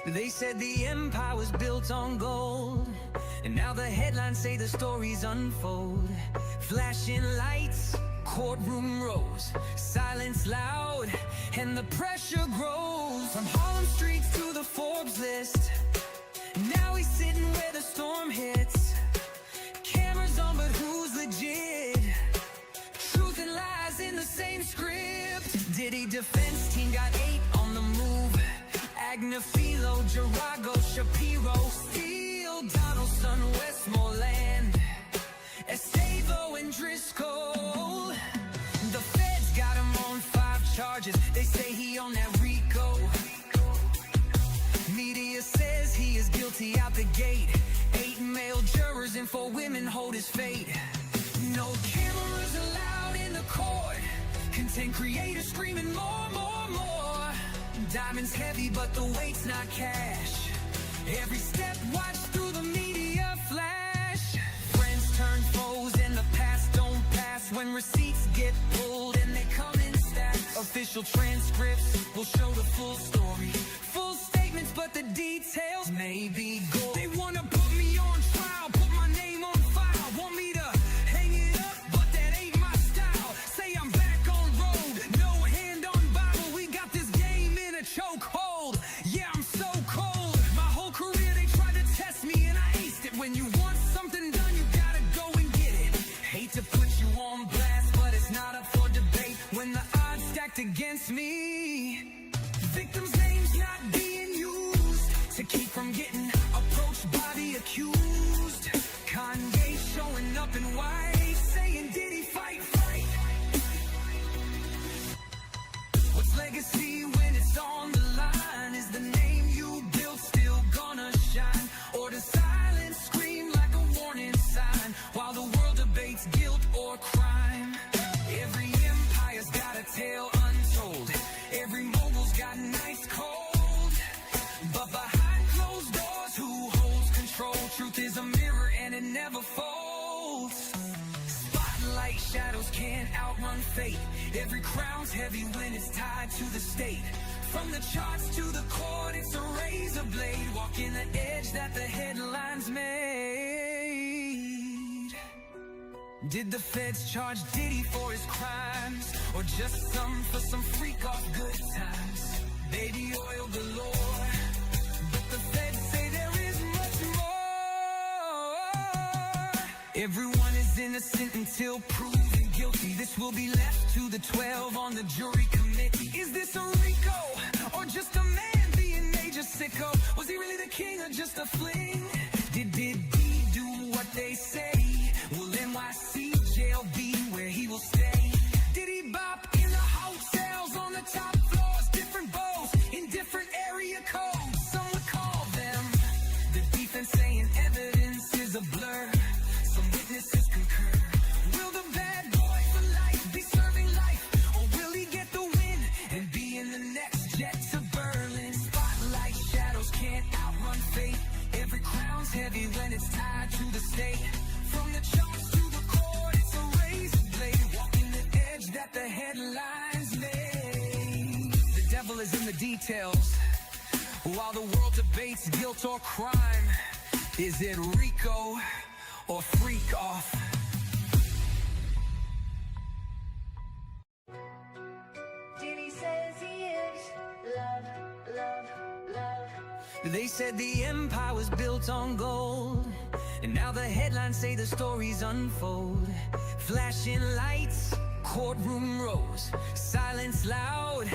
They said the empire was built on gold, and now the headlines say the stories unfold. Flashing lights, courtroom rows, silence loud, and the pressure grows. From Harlem streets to the Forbes list, now he's sitting where the storm hits. Cameras on, but who's legit? Truth and lies in the same script. Diddy defense team got 8 on the move. Agnafilo, Jarago, Shapiro, Steele, Donaldson, Westmoreland, Estavo and Driscoll. The feds got him on 5 charges. They say he on that RICO. Media says he is guilty out the gate. 8 male jurors and 4 women hold his fate. No cameras allowed in the court. Content creators screaming more, more, more. Diamonds heavy, but the weight's not cash. Every step watched through the media flash. Friends turn foes and the past don't pass. When receipts get pulled and they come in stacks. Official transcripts will show the full story. Full statements, but the details may be gold. They wanna put me on trial, put my name on file. Want me to hang it up, but that ain't my style. Say I'm back on road, no hand on Bible. We got this game in a chokehold. Yeah, I'm so cold. My whole career they tried to test me and I aced it. When you want something done, you gotta go and get it. Hate to put you on blast, but it's not up for debate. When the odds stacked against me, victims' names not being used to keep from getting approached by the accused. Kanye showing up in white, saying Diddy fight, fight. What's legacy when it's on the line? Is the name you built still gonna shine? Or does silence scream like a warning sign while the world debates guilt or crime? Every empire's got a tale untold. Every mogul's got nights cold. But behind closed doors, who holds control? Truth is a mirror and it never folds. Spotlight shadows can't outrun fate. Every crown's heavy when it's tied to the state. From the charts to the court, it's a razor blade. Walking the edge that the headlines made. Did the feds charge Diddy for his crimes, or just for some freak off good times? Baby oil galore, but the feds say there is much more. Everyone is innocent until proven guilty. This will be left to the 12 on the jury committee. Is this a RICO, or just a man being major sicko? Was he really the king or just a fling? Did Diddy do what they say? Will NYC jail be where he will stay? Did he bop in the hotels on the top floors? Different bows in different area codes. Some would call them the defense saying evidence is a blur. Some witnesses concur. Will the bad boy for life be serving life, or will he get the win and be in the next jet to Berlin? Spotlight shadows can't outrun fate. Every crown's heavy when it's tied to the state. From the charts to the court, it's a razor blade. Walking the edge that the headlines made. The devil is in the details. While the world debates guilt or crime, is it RICO or freak off? Diddy says he is love, love, love. They said the empire was built on gold, and now the headlines say the stories unfold. Flashing lights, courtroom rows, silence loud,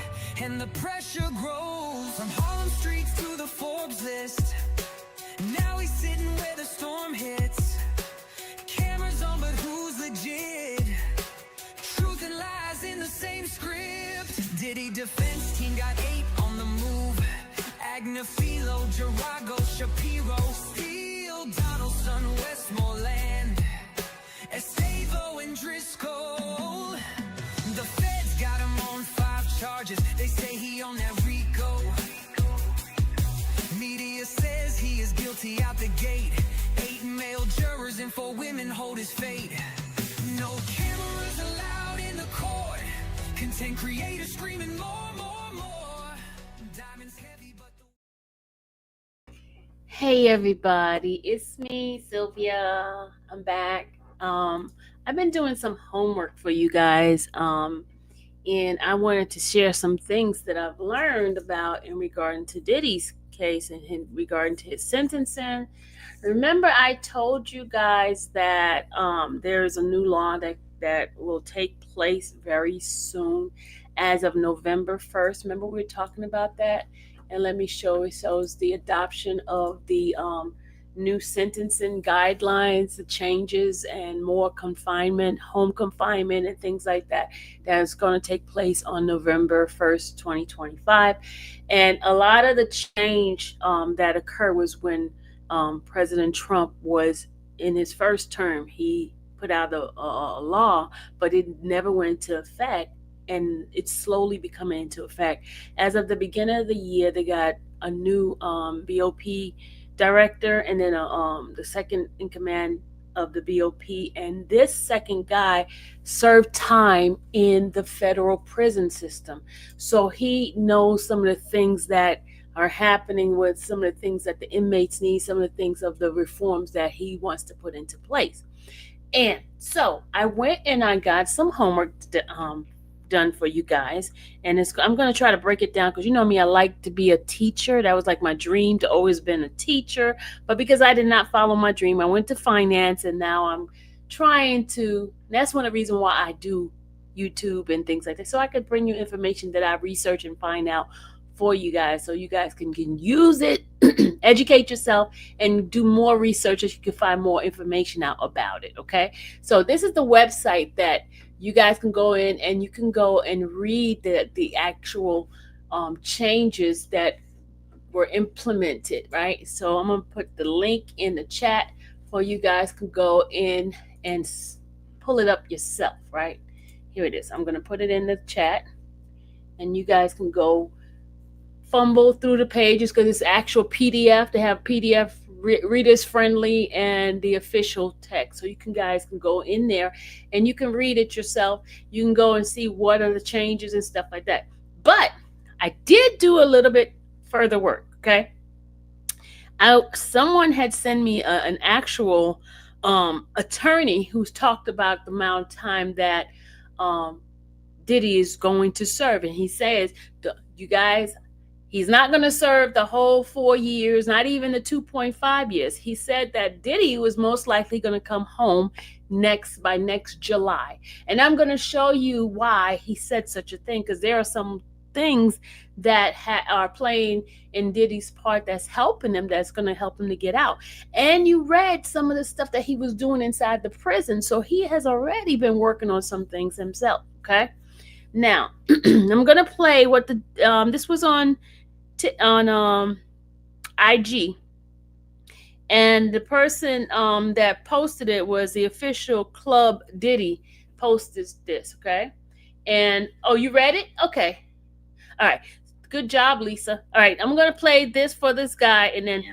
and the pressure grows. From Harlem streets to the Forbes list, now he's sitting where the storm hits. Cameras on, but who's legit? Truth and lies in the same script. Diddy defense team got 8 on the move. Agnafilo, Jarago, Shapiro, Steele, Donaldson, Westmoreland, Estavo and Driscoll. The feds got him on 5 charges. They say he on that RICO. Media says he is guilty out the gate. 8 male jurors and 4 women hold his fate. No cameras allowed in the court. Content creators screaming more, more, more. Diamonds heavy, but Hey everybody, it's me, Sylvia. I'm back. I've been doing some homework for you guys, and I wanted to share some things that I've learned about in regarding to Diddy's case and in regarding to his sentencing. Remember, I told you guys that there's a new law that will take place very soon, as of November 1st. Remember, we were talking about that, and let me show it. Shows the adoption of the new sentencing guidelines, the changes, and more confinement, home confinement, and things like that. That's going to take place on November 1st, 2025, and a lot of the change that occurred was when President Trump was in his first term. He put out a law, but it never went into effect, and it's slowly becoming into effect. As of the beginning of the year, they got a new BOP director, and then the second in command of the BOP. And this second guy served time in the federal prison system. So he knows some of the things that are happening with some of the things that the inmates need, some of the things of the reforms that he wants to put into place. And so I went and I got some homework done for you guys, and I'm going to try to break it down because you know me, I like to be a teacher. That was like my dream to always been a teacher, but because I did not follow my dream, I went to finance, and now I'm trying to. That's one of the reasons why I do YouTube and things like that, so I could bring you information that I research and find out for you guys, so you guys can use it, educate yourself, and do more research so you can find more information out about it. Okay, so this is the website that you guys can go in, and you can go and read the actual changes that were implemented, right? So I'm gonna put the link in the chat for you guys can go in and pull it up yourself, right? Here it is. I'm gonna put it in the chat, and you guys can go fumble through the pages because it's actual PDF. They have PDF readers friendly and the official text, so you can guys can go in there and you can read it yourself. You can go and see what are the changes and stuff like that. But I did do a little bit further work. Okay, someone had sent me an actual attorney who's talked about the amount of time that um, Diddy is going to serve, and he says, "You guys, he's not going to serve the whole 4 years, not even the 2.5 years." He said that Diddy was most likely going to come home by next July. And I'm going to show you why he said such a thing, because there are some things that are playing in Diddy's part that's helping him, that's going to help him to get out. And you read some of the stuff that he was doing inside the prison. So he has already been working on some things himself. Okay. Now, I'm going to play what this was on IG, and the person that posted it was the official Club Diddy posted this. Okay, and oh, you read it? Okay, all right, good job, Lisa. All right, I'm gonna play this for this guy, and then.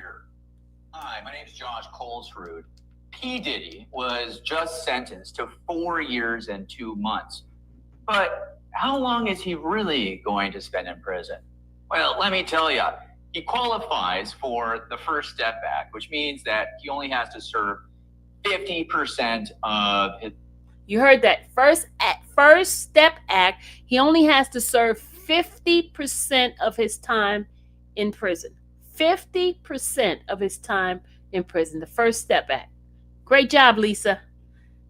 Hi, my name is Josh Colesrud. P. Diddy was just sentenced to 4 years and 2 months. But how long is he really going to spend in prison? Well, let me tell you, he qualifies for the First Step Act, which means that he only has to serve 50% of his. You heard that. First Step Act, he only has to serve 50% of his time in prison. 50% of his time in prison. The First Step Act. Great job, Lisa.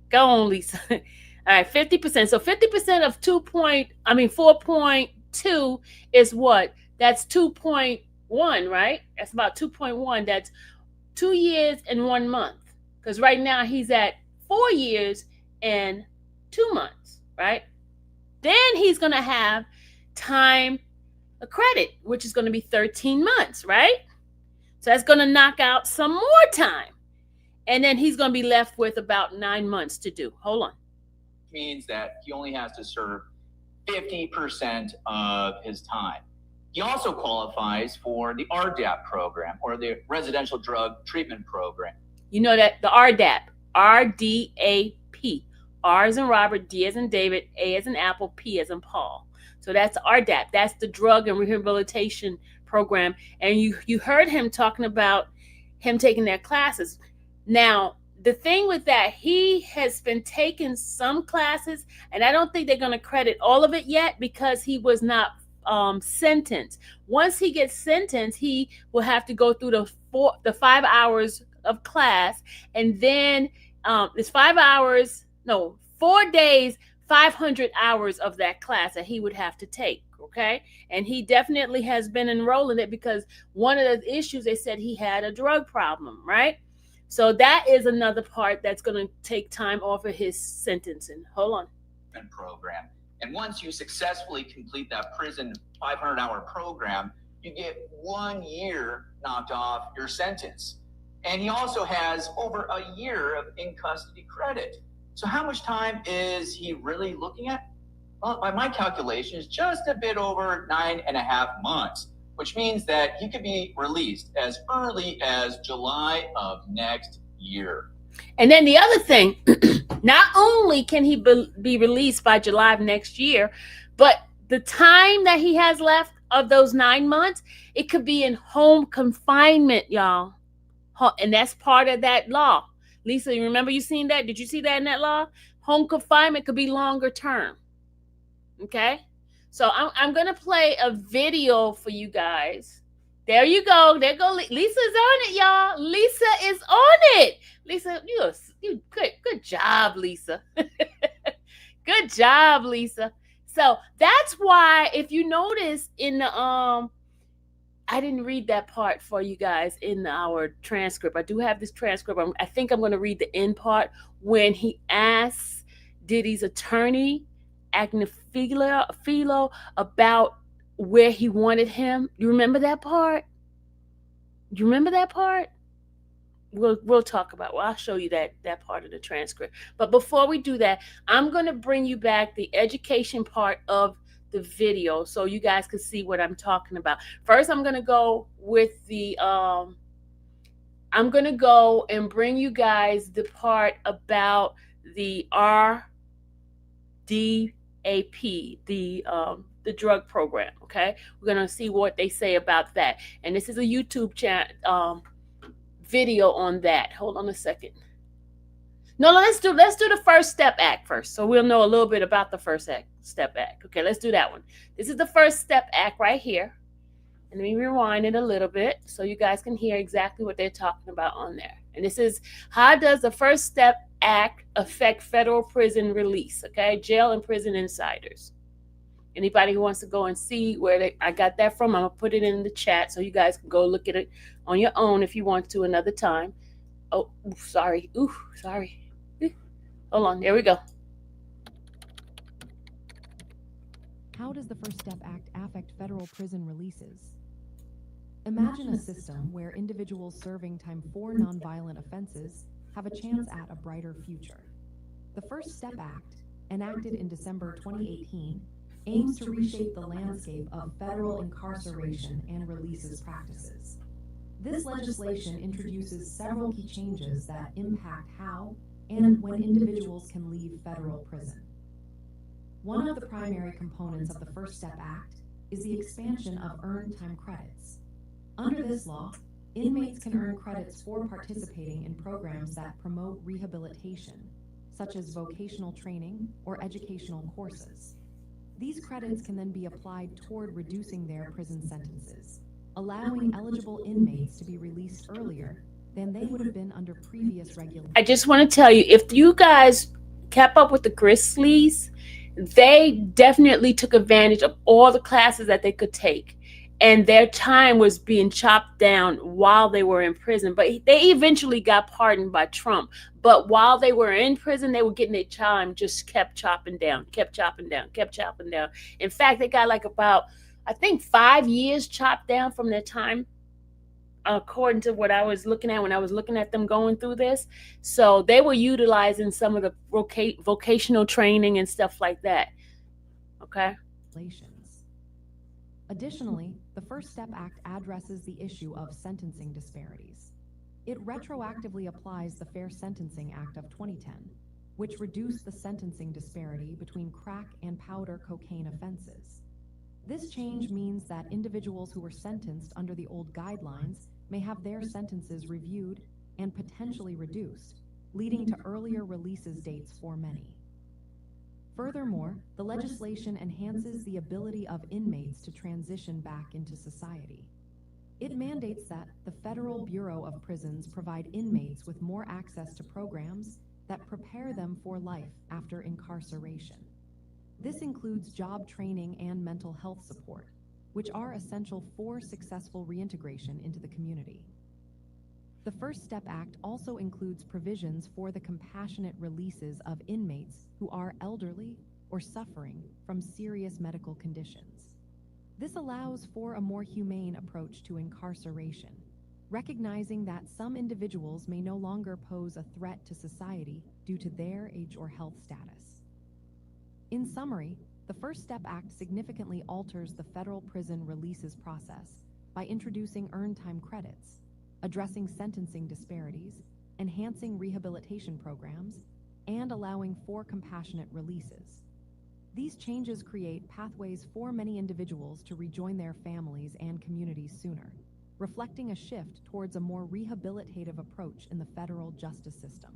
Go on, Lisa. All right, 50%. So 50% of 4.2 is what? That's 2.1, right? That's about 2.1. That's 2 years and 1 month. Because right now he's at 4 years and 2 months, right? Then he's going to have time of credit, which is going to be 13 months, right? So that's going to knock out some more time. And then he's going to be left with about 9 months to do. Hold on. Means that he only has to serve 50% of his time. He also qualifies for the RDAP program, or the Residential Drug Treatment Program. You know that the RDAP, RDAP. R as in Robert, D as in David, A as in Apple, P as in Paul. So that's RDAP. That's the Drug and Rehabilitation Program. And you heard him talking about him taking their classes. Now, the thing with that, he has been taking some classes, and I don't think they're going to credit all of it yet because he was not sentenced. Once he gets sentenced, he will have to go through the 5 hours of class, and then it's 5 hours, no, 4 days, 500 hours of that class that he would have to take. Okay, and he definitely has been enrolling it because one of the issues, they said he had a drug problem, right? So that is another part that's going to take time off of his sentencing. Hold on. Program. And once you successfully complete that prison 500-hour program, you get 1 year knocked off your sentence. And he also has over a year of in-custody credit. So how much time is he really looking at? Well, by my calculations, just a bit over 9.5 months, which means that he could be released as early as July of next year. And then the other thing, not only can he be released by July of next year, but the time that he has left of those 9 months, it could be in home confinement, y'all. And that's part of that law. Lisa, you remember you seen that? Did you see that in that law? Home confinement could be longer term. Okay? So I'm going to play a video for you guys. There you go. There go. Lisa's on it, y'all. Lisa is on it. Lisa, you good job, Lisa. Good job, Lisa. So that's why, if you notice in the I didn't read that part for you guys in our transcript. I do have this transcript. I think I'm going to read the end part when he asks Diddy's attorney, Philo, about where he wanted him. You remember that part? You remember that part? We'll talk about. Well, I'll show you that part of the transcript. But before we do that, I'm going to bring you back the education part of the video so you guys can see what I'm talking about. First, I'm going to go with the I'm going to go and bring you guys the part about the RDAP, the drug program. Okay, we're going to see what they say about that. And this is a YouTube channel video on that. Hold on a second. No, let's do the First Step Act first, so we'll know a little bit about the First Step Act. Okay, let's do that one. This is the First Step Act right here. And let me rewind it a little bit so you guys can hear exactly what they're talking about on there. And this is, how does the First Step Act affect federal prison release? Okay, jail and prison insiders. Anybody who wants to go and see where I got that from, I'm going to put it in the chat so you guys can go look at it on your own if you want to another time. Oh, sorry. Sorry. Hold on. There we go. How does the First Step Act affect federal prison releases? Imagine a system where individuals serving time for nonviolent offenses have a chance at a brighter future. The First Step Act, enacted in December 2018, aims to reshape the landscape of federal incarceration and releases practices. This legislation introduces several key changes that impact how and when individuals can leave federal prison. One of the primary components of the First Step Act is the expansion of earned time credits. Under this law, inmates can earn credits for participating in programs that promote rehabilitation, such as vocational training or educational courses. These credits can then be applied toward reducing their prison sentences, allowing eligible inmates to be released earlier than they would have been under previous regulations. I just want to tell you, if you guys kept up with the Grizzlies, they definitely took advantage of all the classes that they could take. And their time was being chopped down while they were in prison. But they eventually got pardoned by Trump. But while they were in prison, they were getting their time just kept chopping down. In fact, they got like about, I think, 5 years chopped down from their time, according to what I was looking at when I was looking at them going through this. So they were utilizing some of the vocational training and stuff like that. Okay. Additionally, the First Step Act addresses the issue of sentencing disparities. It retroactively applies the Fair Sentencing Act of 2010, which reduced the sentencing disparity between crack and powder cocaine offenses. This change means that individuals who were sentenced under the old guidelines may have their sentences reviewed and potentially reduced, leading to earlier releases dates for many. Furthermore, the legislation enhances the ability of inmates to transition back into society. It mandates that the Federal Bureau of Prisons provide inmates with more access to programs that prepare them for life after incarceration. This includes job training and mental health support, which are essential for successful reintegration into the community. The First Step Act also includes provisions for the compassionate releases of inmates who are elderly or suffering from serious medical conditions. This allows for a more humane approach to incarceration, recognizing that some individuals may no longer pose a threat to society due to their age or health status. In summary, the First Step Act significantly alters the federal prison releases process by introducing earned time credits, addressing sentencing disparities, enhancing rehabilitation programs, and allowing for compassionate releases. These changes create pathways for many individuals to rejoin their families and communities sooner, reflecting a shift towards a more rehabilitative approach in the federal justice system.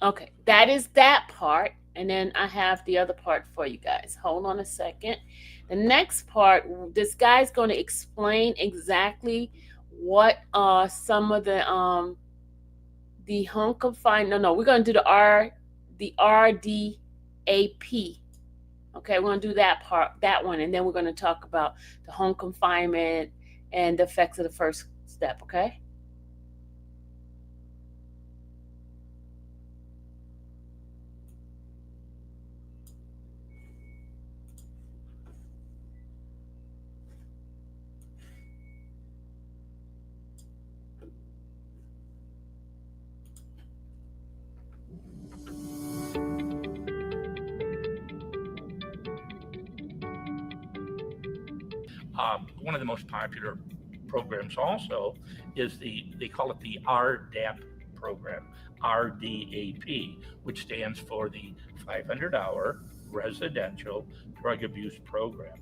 Okay, that is that part. And then I have the other part for you guys. Hold on a second. The next part, this guy's going to explain exactly what some of the home confined. No, we're going to do the RDAP. Okay, we're going to do that one, and then we're going to talk about the home confinement and the effects of the first step. Okay. One of the most popular programs also is they call it the RDAP program, RDAP, which stands for the 500-hour residential drug abuse program.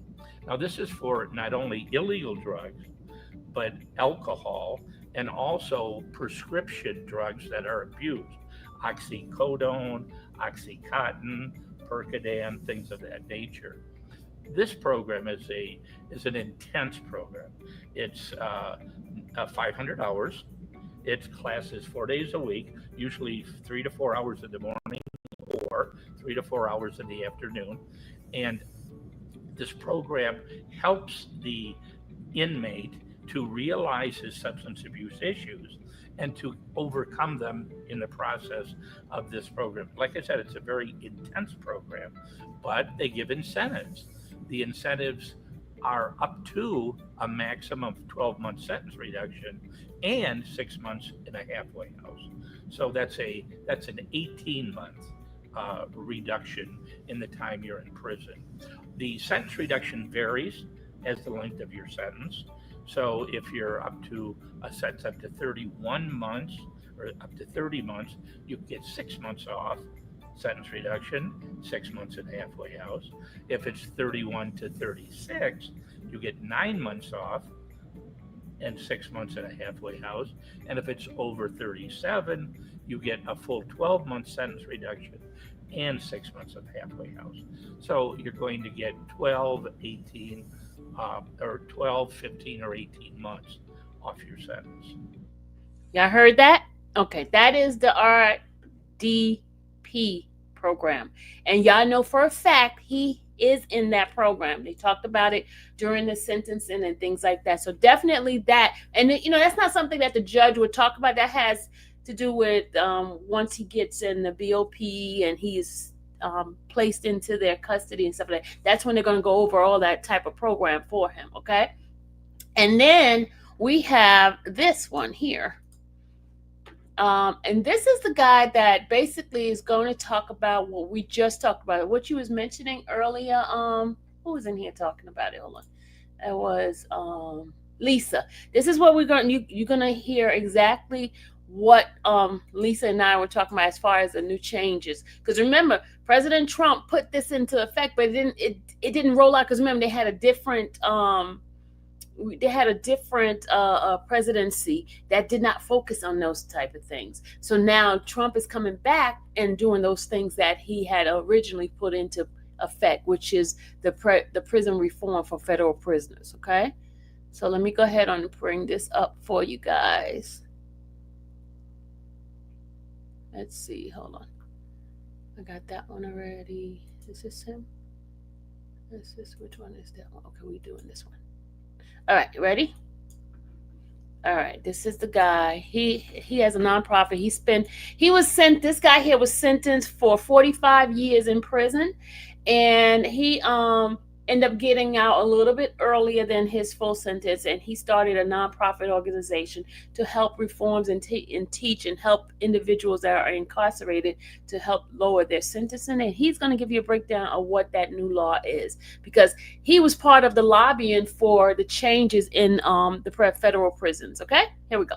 Now, this is for not only illegal drugs, but alcohol and also prescription drugs that are abused, oxycodone, oxycontin, Percodan, things of that nature. This program is an intense program. It's 500 hours. It classes 4 days a week, usually 3 to 4 hours in the morning or 3 to 4 hours in the afternoon. And this program helps the inmate to realize his substance abuse issues and to overcome them in the process of this program. Like I said, it's a very intense program, but they give incentives. The incentives are up to a maximum of 12-month sentence reduction and 6 months in a halfway house. So that's an 18-month reduction in the time you're in prison. The sentence reduction varies as the length of your sentence. So if you're up to a sentence up to 31 months or up to 30 months, you get 6 months off sentence reduction, 6 months in halfway house. If it's 31 to 36, you get 9 months off and 6 months in a halfway house. And if it's over 37, you get a full 12-month sentence reduction and 6 months of halfway house. So you're going to get 12, 18, or 12, 15, or 18 months off your sentence. Y'all heard that? Okay, that is the RDP program. And y'all know for a fact he is in that program. They talked about it during the sentencing and things like that. So definitely that. And that's not something that the judge would talk about. That has to do with once he gets in the BOP and he's placed into their custody and stuff like that. That's when they're going to go over all that type of program for him. Okay. And then we have this one here. And this is the guy that basically is going to talk about what we just talked about, what you was mentioning earlier. Who was in here talking about it? Hold on. It was Lisa. This is what you're going to hear exactly what Lisa and I were talking about as far as the new changes. Because remember, President Trump put this into effect, but it didn't roll out because remember they had a different they had a different presidency that did not focus on those type of things. So now Trump is coming back and doing those things that he had originally put into effect, which is the prison reform for federal prisoners. Okay, so let me go ahead and bring this up for you guys. Let's see, hold on. I got that one already. Is this him? Is this, which one is that one? Okay, we doing this one. All right, ready? All right, this is the guy. He has a nonprofit. This guy here was sentenced for 45 years in prison, and he ended up getting out a little bit earlier than his full sentence, and he started a nonprofit organization to help reforms and teach and help individuals that are incarcerated to help lower their sentencing. And he's going to give you a breakdown of what that new law is, because he was part of the lobbying for the changes in the federal prisons. Okay, here we go.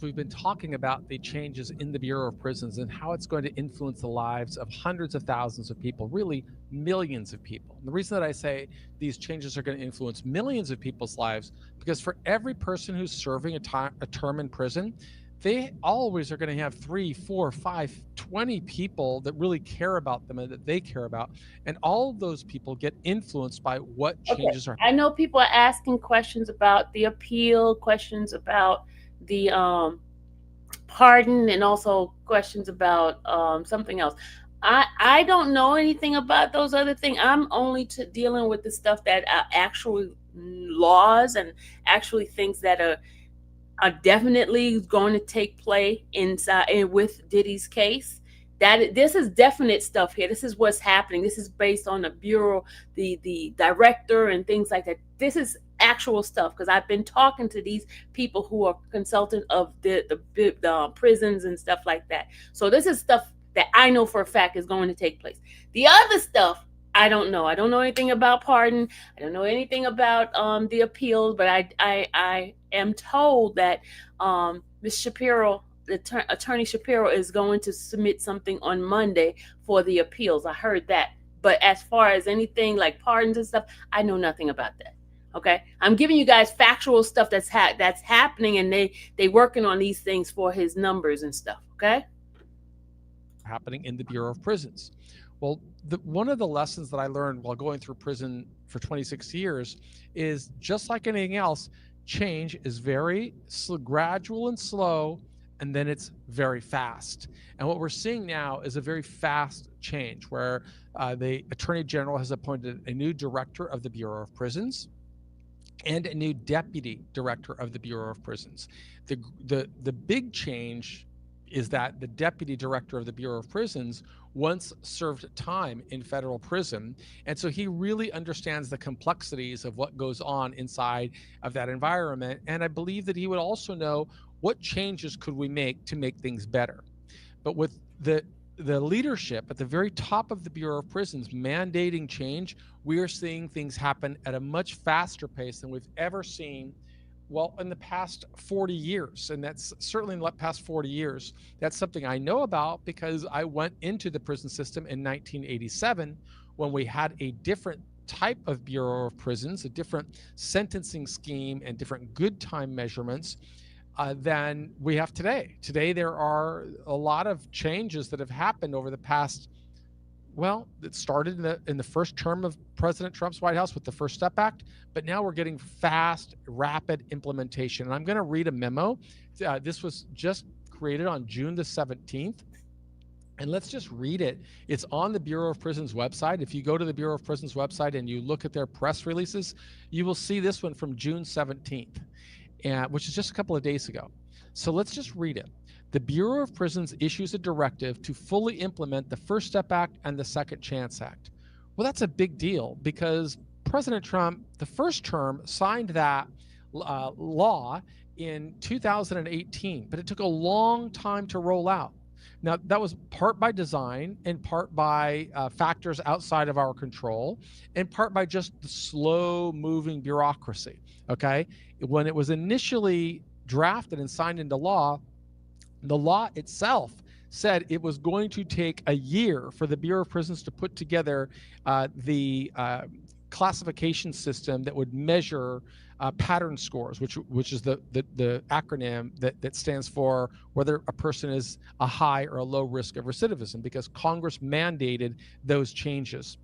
We've been talking about the changes in the Bureau of Prisons and how it's going to influence the lives of hundreds of thousands of people, really millions of people. And the reason that I say these changes are going to influence millions of people's lives, because for every person who's serving a term in prison, they always are going to have 3, 4, 5, 20 people that really care about them and that they care about. And all of those people get influenced by what changes are. I know people are asking questions about the appeal, questions about the pardon, and also questions about something else. I don't know anything about those other things. I'm only dealing with the stuff that are actual laws and actually things that are definitely going to take play inside and with Diddy's case. That this is definite stuff here. This is what's happening. This is based on the bureau, the director, and things like that. This is actual stuff, because I've been talking to these people who are consultant of the prisons and stuff like that. So this is stuff that I know for a fact is going to take place. The other stuff, I don't know. I don't know anything about pardon. I don't know anything about the appeals, but I am told that Ms. Shapiro, Attorney Shapiro, is going to submit something on Monday for the appeals. I heard that. But as far as anything like pardons and stuff, I know nothing about that. Okay, I'm giving you guys factual stuff that's happening, and they working on these things for his numbers and stuff. Okay, happening in the Bureau of Prisons. Well, one of the lessons that I learned while going through prison for 26 years is, just like anything else, change is very gradual and slow, and then it's very fast. And what we're seeing now is a very fast change, where the Attorney General has appointed a new director of the Bureau of Prisons and a new deputy director of the Bureau of Prisons. The big change is that the deputy director of the Bureau of Prisons once served time in federal prison, and so he really understands the complexities of what goes on inside of that environment. And I believe that he would also know what changes could we make to make things better. But with the leadership at the very top of the Bureau of Prisons mandating change, we are seeing things happen at a much faster pace than we've ever seen, well, in the past 40 years. And that's certainly in the past 40 years. That's something I know about because I went into the prison system in 1987 when we had a different type of Bureau of Prisons, a different sentencing scheme and different good time measurements than we have today. Today, there are a lot of changes that have happened over the past, well, it started in the first term of President Trump's White House with the First Step Act, but now we're getting fast, rapid implementation. And I'm going to read a memo. This was just created on June the 17th. And let's just read it. It's on the Bureau of Prisons website. If you go to the Bureau of Prisons website and you look at their press releases, you will see this one from June 17th. Which is just a couple of days ago. So let's just read it. The Bureau of Prisons issues a directive to fully implement the First Step Act and the Second Chance Act. Well, that's a big deal because President Trump, the first term, signed that law in 2018, but it took a long time to roll out. Now, that was part by design and part by factors outside of our control and part by just the slow-moving bureaucracy, okay? When it was initially drafted and signed into law, the law itself said it was going to take a year for the Bureau of Prisons to put together the classification system that would measure pattern scores, which is the acronym that stands for whether a person is a high or a low risk of recidivism, because Congress mandated those changes.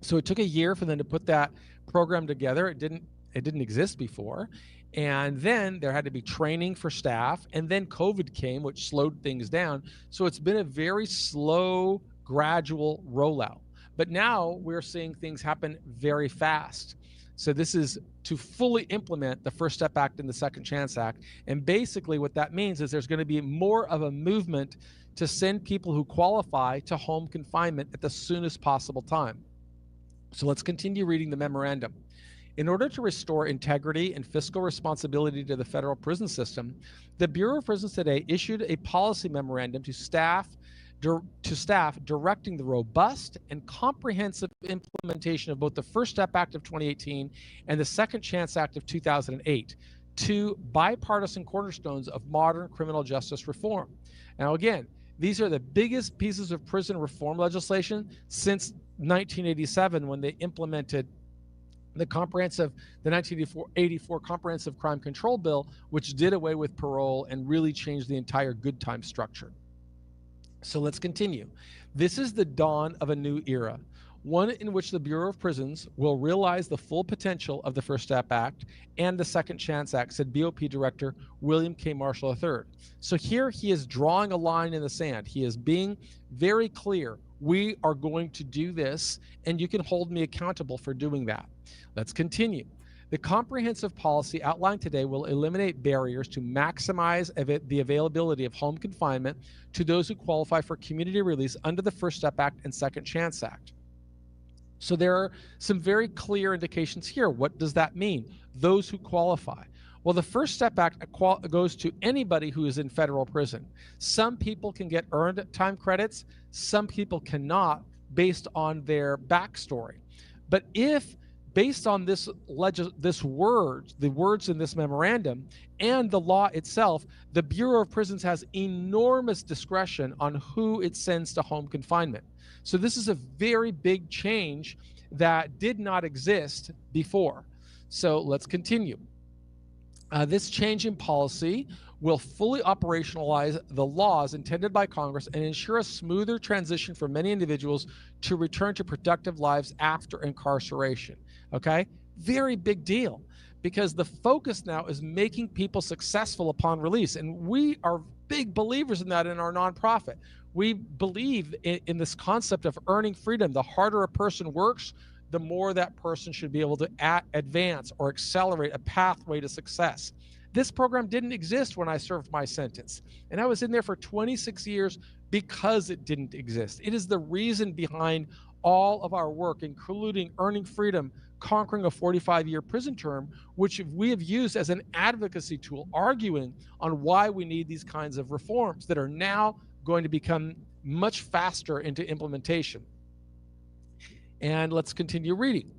So it took a year for them to put that program together. It didn't exist before. And then there had to be training for staff. And then COVID came, which slowed things down. So it's been a very slow, gradual rollout. But now we're seeing things happen very fast. So this is to fully implement the First Step Act and the Second Chance Act. And basically what that means is there's going to be more of a movement to send people who qualify to home confinement at the soonest possible time. So let's continue reading the memorandum. In order to restore integrity and fiscal responsibility to the federal prison system, the Bureau of Prisons today issued a policy memorandum to staff directing the robust and comprehensive implementation of both the First Step Act of 2018 and the Second Chance Act of 2008, two bipartisan cornerstones of modern criminal justice reform. Now, again, these are the biggest pieces of prison reform legislation since 1987, when they implemented the 1984 Comprehensive Crime Control Bill, which did away with parole and really changed the entire good time structure. So let's continue. This is the dawn of a new era, one in which the Bureau of Prisons will realize the full potential of the First Step Act and the Second Chance Act, said BOP Director William K. Marshall III. So here he is drawing a line in the sand. He is being very clear. We are going to do this, and you can hold me accountable for doing that. Let's continue. The comprehensive policy outlined today will eliminate barriers to maximize the availability of home confinement to those who qualify for community release under the First Step Act and Second Chance Act. So there are some very clear indications here. What does that mean? Those who qualify. Well, the First Step Act goes to anybody who is in federal prison. Some people can get earned time credits. Some people cannot, based on their backstory. But if, based on the words in this memorandum and the law itself, the Bureau of Prisons has enormous discretion on who it sends to home confinement. So this is a very big change that did not exist before. So let's continue. This change in policy will fully operationalize the laws intended by Congress and ensure a smoother transition for many individuals to return to productive lives after incarceration. Okay? Very big deal, because the focus now is making people successful upon release. And we are big believers in that in our nonprofit. We believe in this concept of earning freedom. The harder a person works, the more that person should be able to advance or accelerate a pathway to success. This program didn't exist when I served my sentence, and I was in there for 26 years because it didn't exist. It is the reason behind all of our work, including earning freedom, conquering a 45-year prison term, which we have used as an advocacy tool, arguing on why we need these kinds of reforms that are now going to become much faster into implementation. And let's continue reading.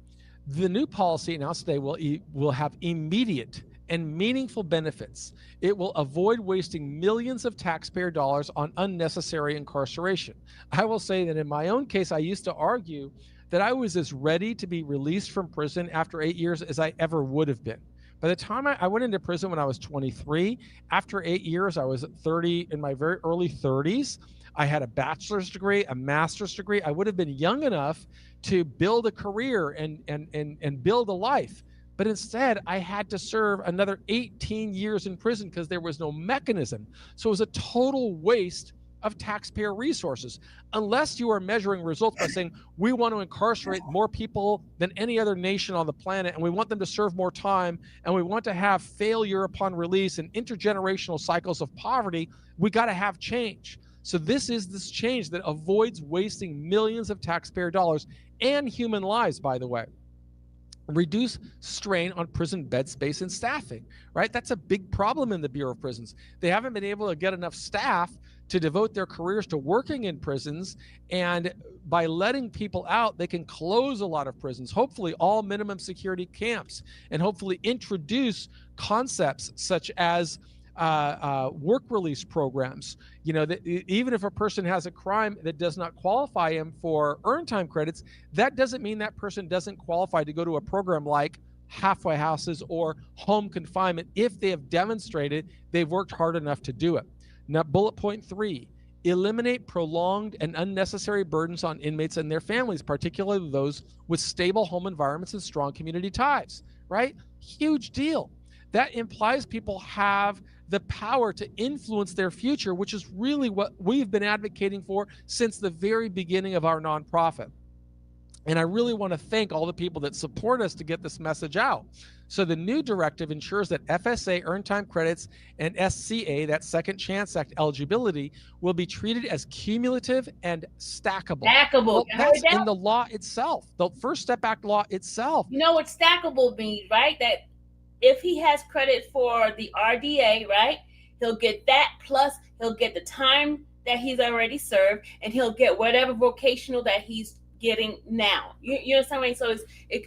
The new policy announced today will have immediate and meaningful benefits. It will avoid wasting millions of taxpayer dollars on unnecessary incarceration. I will say that in my own case, I used to argue that I was as ready to be released from prison after 8 years as I ever would have been. By the time I went into prison when I was 23, after 8 years, I was 30, in my very early 30s. I had a bachelor's degree, a master's degree. I would have been young enough to build a career and build a life. But instead, I had to serve another 18 years in prison because there was no mechanism. So it was a total waste of taxpayer resources, unless you are measuring results by saying, we want to incarcerate more people than any other nation on the planet, and we want them to serve more time, and we want to have failure upon release and intergenerational cycles of poverty. We got to have change. So this is this change that avoids wasting millions of taxpayer dollars and human lives, by the way. Reduce strain on prison bed space and staffing, right? That's a big problem in the Bureau of Prisons. They haven't been able to get enough staff to devote their careers to working in prisons, and by letting people out, they can close a lot of prisons, hopefully all minimum security camps, and hopefully introduce concepts such as work release programs. You know, that even if a person has a crime that does not qualify him for earned time credits, that doesn't mean that person doesn't qualify to go to a program like halfway houses, or home confinement if they have demonstrated they've worked hard enough to do it. Now, bullet point 3, eliminate prolonged and unnecessary burdens on inmates and their families, particularly those with stable home environments and strong community ties, right? Huge deal. That implies people have the power to influence their future, which is really what we've been advocating for since the very beginning of our nonprofit. And I really want to thank all the people that support us to get this message out. So the new directive ensures that FSA earned time credits and SCA, that Second Chance Act eligibility, will be treated as cumulative and stackable. Stackable. Well, You that's heard that? in the law itself, the First Step Act law itself. You know what stackable means, right? That if he has credit for the RDA, right, he'll get that, plus he'll get the time that he's already served, and he'll get whatever vocational that he's getting now. You understand what I mean? So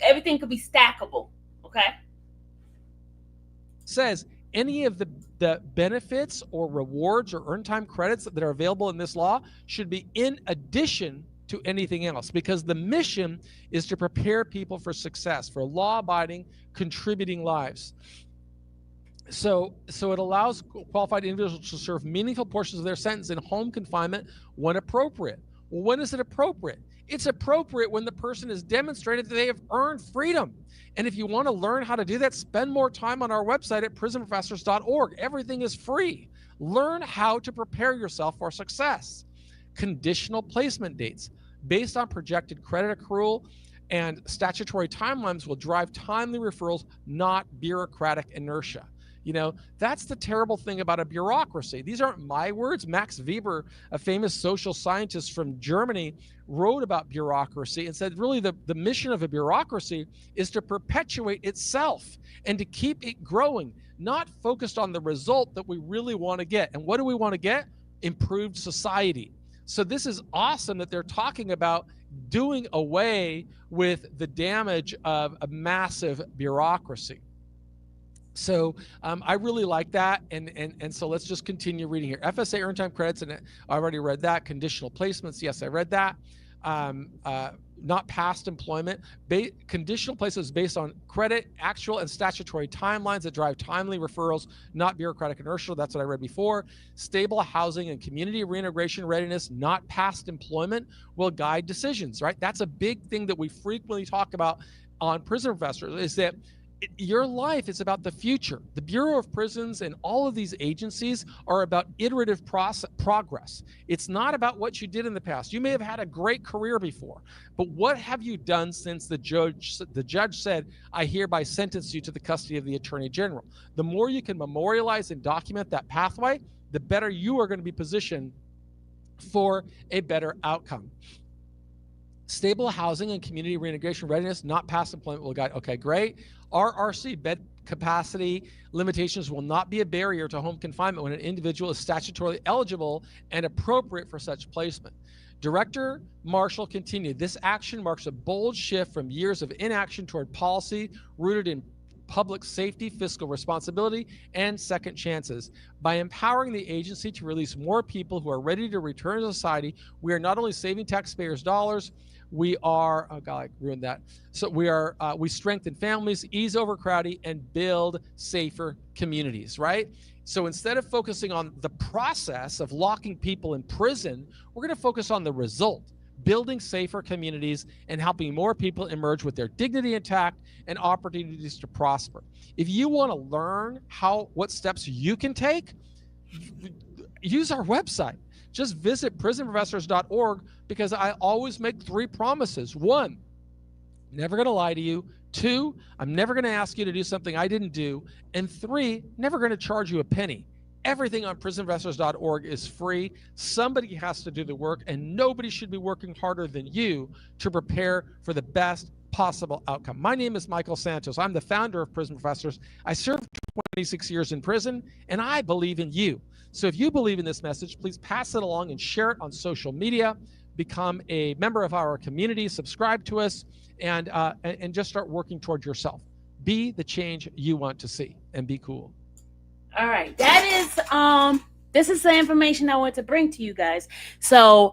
everything could be stackable, okay? Says any of the benefits or rewards or earned time credits that are available in this law should be in addition to anything else, because the mission is to prepare people for success, for law-abiding, contributing lives. So it allows qualified individuals to serve meaningful portions of their sentence in home confinement when appropriate. Well, when is it appropriate? It's appropriate when the person has demonstrated that they have earned freedom. And if you want to learn how to do that, spend more time on our website at prisonprofessors.org. Everything is free. Learn how to prepare yourself for success. Conditional placement dates based on projected credit accrual and statutory timelines will drive timely referrals, not bureaucratic inertia. You know, that's the terrible thing about a bureaucracy. These aren't my words. Max Weber, a famous social scientist from Germany, wrote about bureaucracy and said really the mission of a bureaucracy is to perpetuate itself and to keep it growing, not focused on the result that we really want to get. And what do we want to get? Improved society. So this is awesome that they're talking about doing away with the damage of a massive bureaucracy. So I really like that, and so let's just continue reading here. FSA earned time credits, and I already read that. Conditional placements, yes, I read that. Not past employment. Conditional placements based on credit, actual, and statutory timelines that drive timely referrals, not bureaucratic inertia. That's what I read before. Stable housing and community reintegration readiness, not past employment, will guide decisions, right? That's a big thing that we frequently talk about on Prison Professors, is that your life is about the future. The Bureau of Prisons and all of these agencies are about iterative progress. It's not about what you did in the past. You may have had a great career before, but what have you done since the judge said, I hereby sentence you to the custody of the Attorney General? The more you can memorialize and document that pathway, the better you are going to be positioned for a better outcome. Stable housing and community reintegration readiness, not past employment, will guide. Okay, great. RRC bed capacity limitations will not be a barrier to home confinement when an individual is statutorily eligible and appropriate for such placement. Director Marshall continued, this action marks a bold shift from years of inaction toward policy rooted in public safety, fiscal responsibility, and second chances. By empowering the agency to release more people who are ready to return to society, we are not only saving taxpayers' dollars, we are, oh God, I ruined that. So we strengthen families, ease overcrowding, and build safer communities, right? So instead of focusing on the process of locking people in prison, we're going to focus on the result, building safer communities and helping more people emerge with their dignity intact and opportunities to prosper. If you want to learn what steps you can take, use our website. Just visit prisonprofessors.org, because I always make 3 promises. 1, never going to lie to you. 2, I'm never going to ask you to do something I didn't do. And 3, never going to charge you a penny. Everything on prisonprofessors.org is free. Somebody has to do the work, and nobody should be working harder than you to prepare for the best possible outcome. My name is Michael Santos. I'm the founder of Prison Professors. I served 26 years in prison, and I believe in you. So if you believe in this message, please pass it along and share it on social media. Become a member of our community, subscribe to us, and just start working toward yourself. Be the change you want to see, and be cool. All right, that is this is the information I want to bring to you guys. So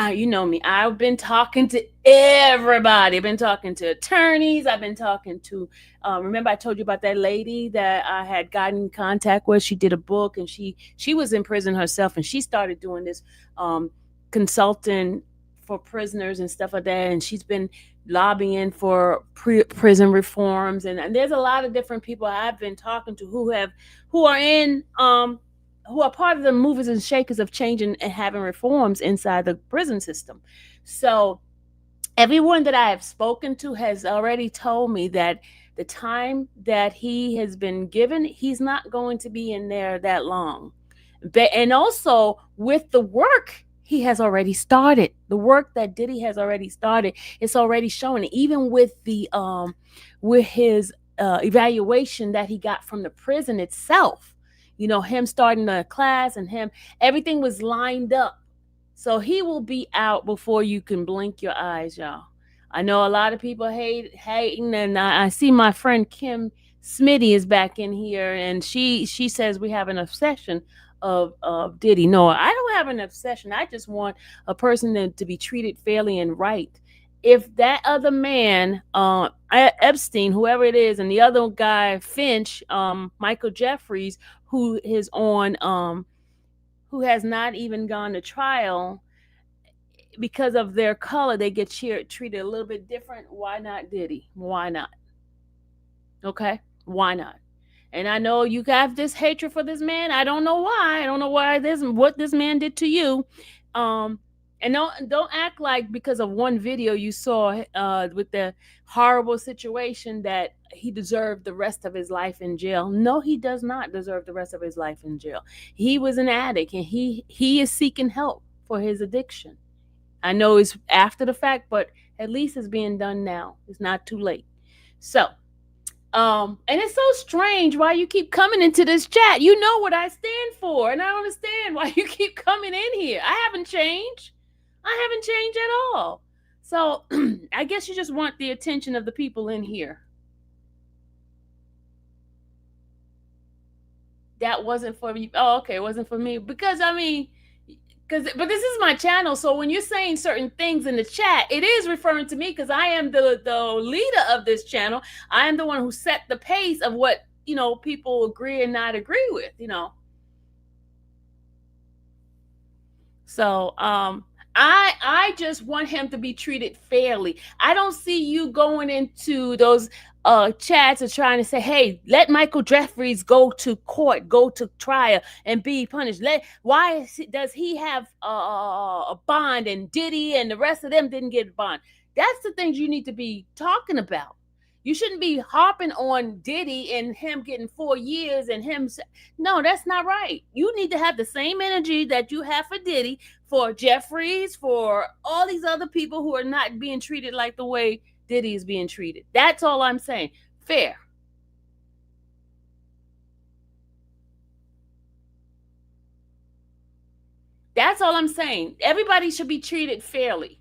You know me. I've been talking to everybody. I've been talking to attorneys. I've been talking to. Remember, I told you about that lady that I had gotten in contact with. She did a book, and she was in prison herself, and she started doing this consulting for prisoners and stuff like that. And she's been lobbying for prison reforms, and there's a lot of different people I've been talking to who are in who are part of the movers and shakers of changing and having reforms inside the prison system. So everyone that I have spoken to has already told me that the time that he has been given, he's not going to be in there that long. And also with the work he has already started, the work that Diddy has already started, it's already showing. Even with his evaluation that he got from the prison itself, you know, him starting the class and him, everything was lined up. So he will be out before you can blink your eyes, y'all. I know a lot of people hating, and I see my friend Kim Smitty is back in here, and she says we have an obsession of Diddy. No, I don't have an obsession. I just want a person to be treated fairly and right. If that other man, Epstein, whoever it is, and the other guy Finch, Michael Jeffries, who is on, who has not even gone to trial because of their color, they get treated a little bit different. Why not Diddy? Why not? Okay, why not? And I know you have this hatred for this man. I don't know why. I don't know why this what this man did to you. Um, and don't act like because of one video you saw with the horrible situation that he deserved the rest of his life in jail. No, he does not deserve the rest of his life in jail. He was an addict, and he is seeking help for his addiction. I know it's after the fact, but at least it's being done now. It's not too late. So, and it's so strange why you keep coming into this chat. You know what I stand for, and I don't understand why you keep coming in here. I haven't changed. I haven't changed at all. So I guess you just want the attention of the people in here. That wasn't for you. Oh, okay, it wasn't for me. Because I mean, but this is my channel, so when you're saying certain things in the chat, it is referring to me because I am the leader of this channel. I am the one who set the pace of what, you know, people agree and not agree with, you know. So I just want him to be treated fairly. I don't see you going into those chats and trying to say, hey, let Michael Jeffries go to court, go to trial and be punished. Does he have a bond, and Diddy and the rest of them didn't get a bond? That's the things you need to be talking about. You shouldn't be harping on Diddy and him getting 4 years and him. No, that's not right. You need to have the same energy that you have for Diddy, for Jeffries, for all these other people who are not being treated like the way Diddy is being treated. That's all I'm saying. Fair. That's all I'm saying. Everybody should be treated fairly.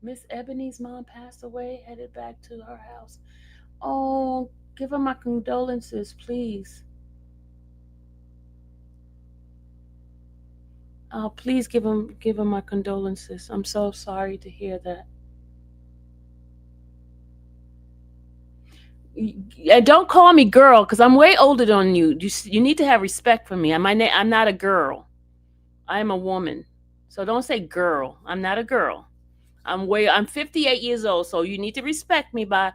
Miss Ebony's mom passed away, headed back to her house. Oh, give her my condolences, please. Oh, please give him my condolences. I'm so sorry to hear that. Don't call me girl, because I'm way older than you. You need to have respect for me. I'm not a girl. I am a woman. So don't say girl. I'm not a girl. I'm 58 years old, so you need to respect me by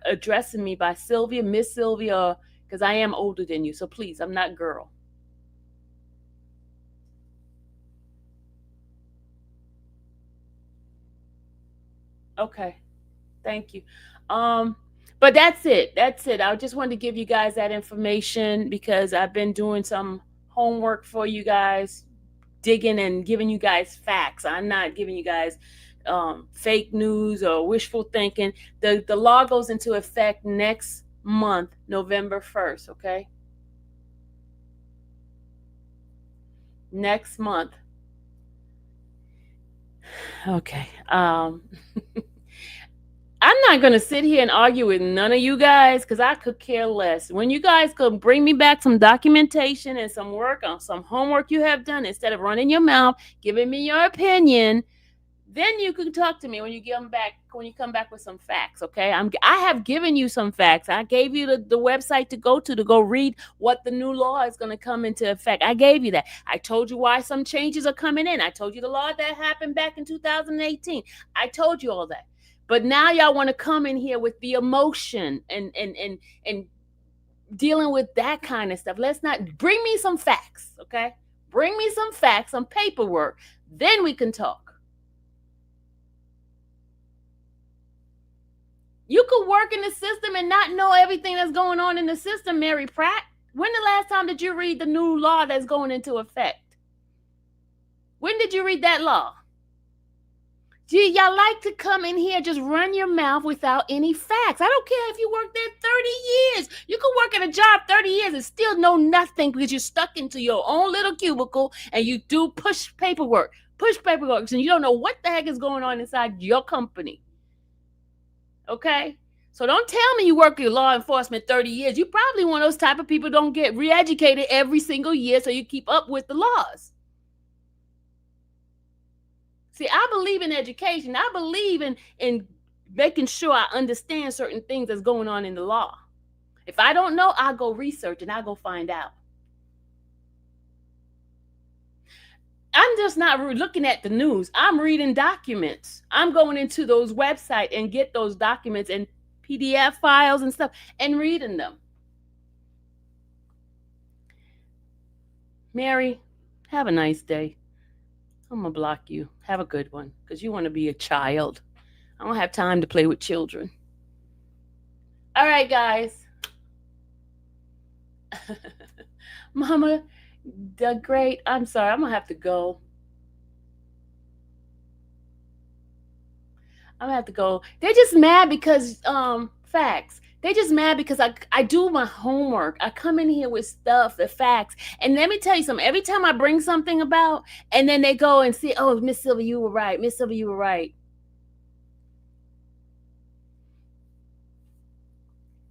addressing me by Sylvia, Miss Sylvia, because I am older than you. So please, I'm not girl. Okay. Thank you. But that's it. That's it. I just wanted to give you guys that information because I've been doing some homework for you guys, digging and giving you guys facts. I'm not giving you guys fake news or wishful thinking. The law goes into effect next month, November 1st, okay? Next month. I'm not going to sit here and argue with none of you guys because I could care less. When you guys could bring me back some documentation and some work on some homework you have done instead of running your mouth, giving me your opinion, then you can talk to me when you come back with some facts. Okay, I have given you some facts. I gave you the website to go read what the new law is going to come into effect. I gave you that. I told you why some changes are coming in. I told you the law that happened back in 2018. I told you all that. But now y'all want to come in here with the emotion and dealing with that kind of stuff. Let's not bring me some facts, okay? Bring me some facts, some paperwork. Then we can talk. You could work in the system and not know everything that's going on in the system, Mary Pratt. When the last time did you read the new law that's going into effect? When did you read that law? Gee, y'all like to come in here, just run your mouth without any facts. I don't care if you work there 30 years. You can work at a job 30 years and still know nothing because you're stuck into your own little cubicle and you do push paperwork, and you don't know what the heck is going on inside your company. Okay? So don't tell me you work in law enforcement 30 years. You probably one of those type of people don't get re-educated every single year so you keep up with the laws. See, I believe in education. I believe in making sure I understand certain things that's going on in the law. If I don't know, I'll go research and I'll go find out. I'm just not looking at the news. I'm reading documents. I'm going into those websites and get those documents and PDF files and stuff and reading them. Mary, have a nice day. I'm going to block you. Have a good one because you want to be a child. I don't have time to play with children. All right, guys. Mama, the great. I'm sorry. I'm going to have to go. I'm going to have to go. They're just mad because, facts. They're just mad because I do my homework. I come in here with stuff, the facts. And let me tell you something. Every time I bring something about, and then they go and say, oh, Miss Silver, you were right. Miss Silver, you were right.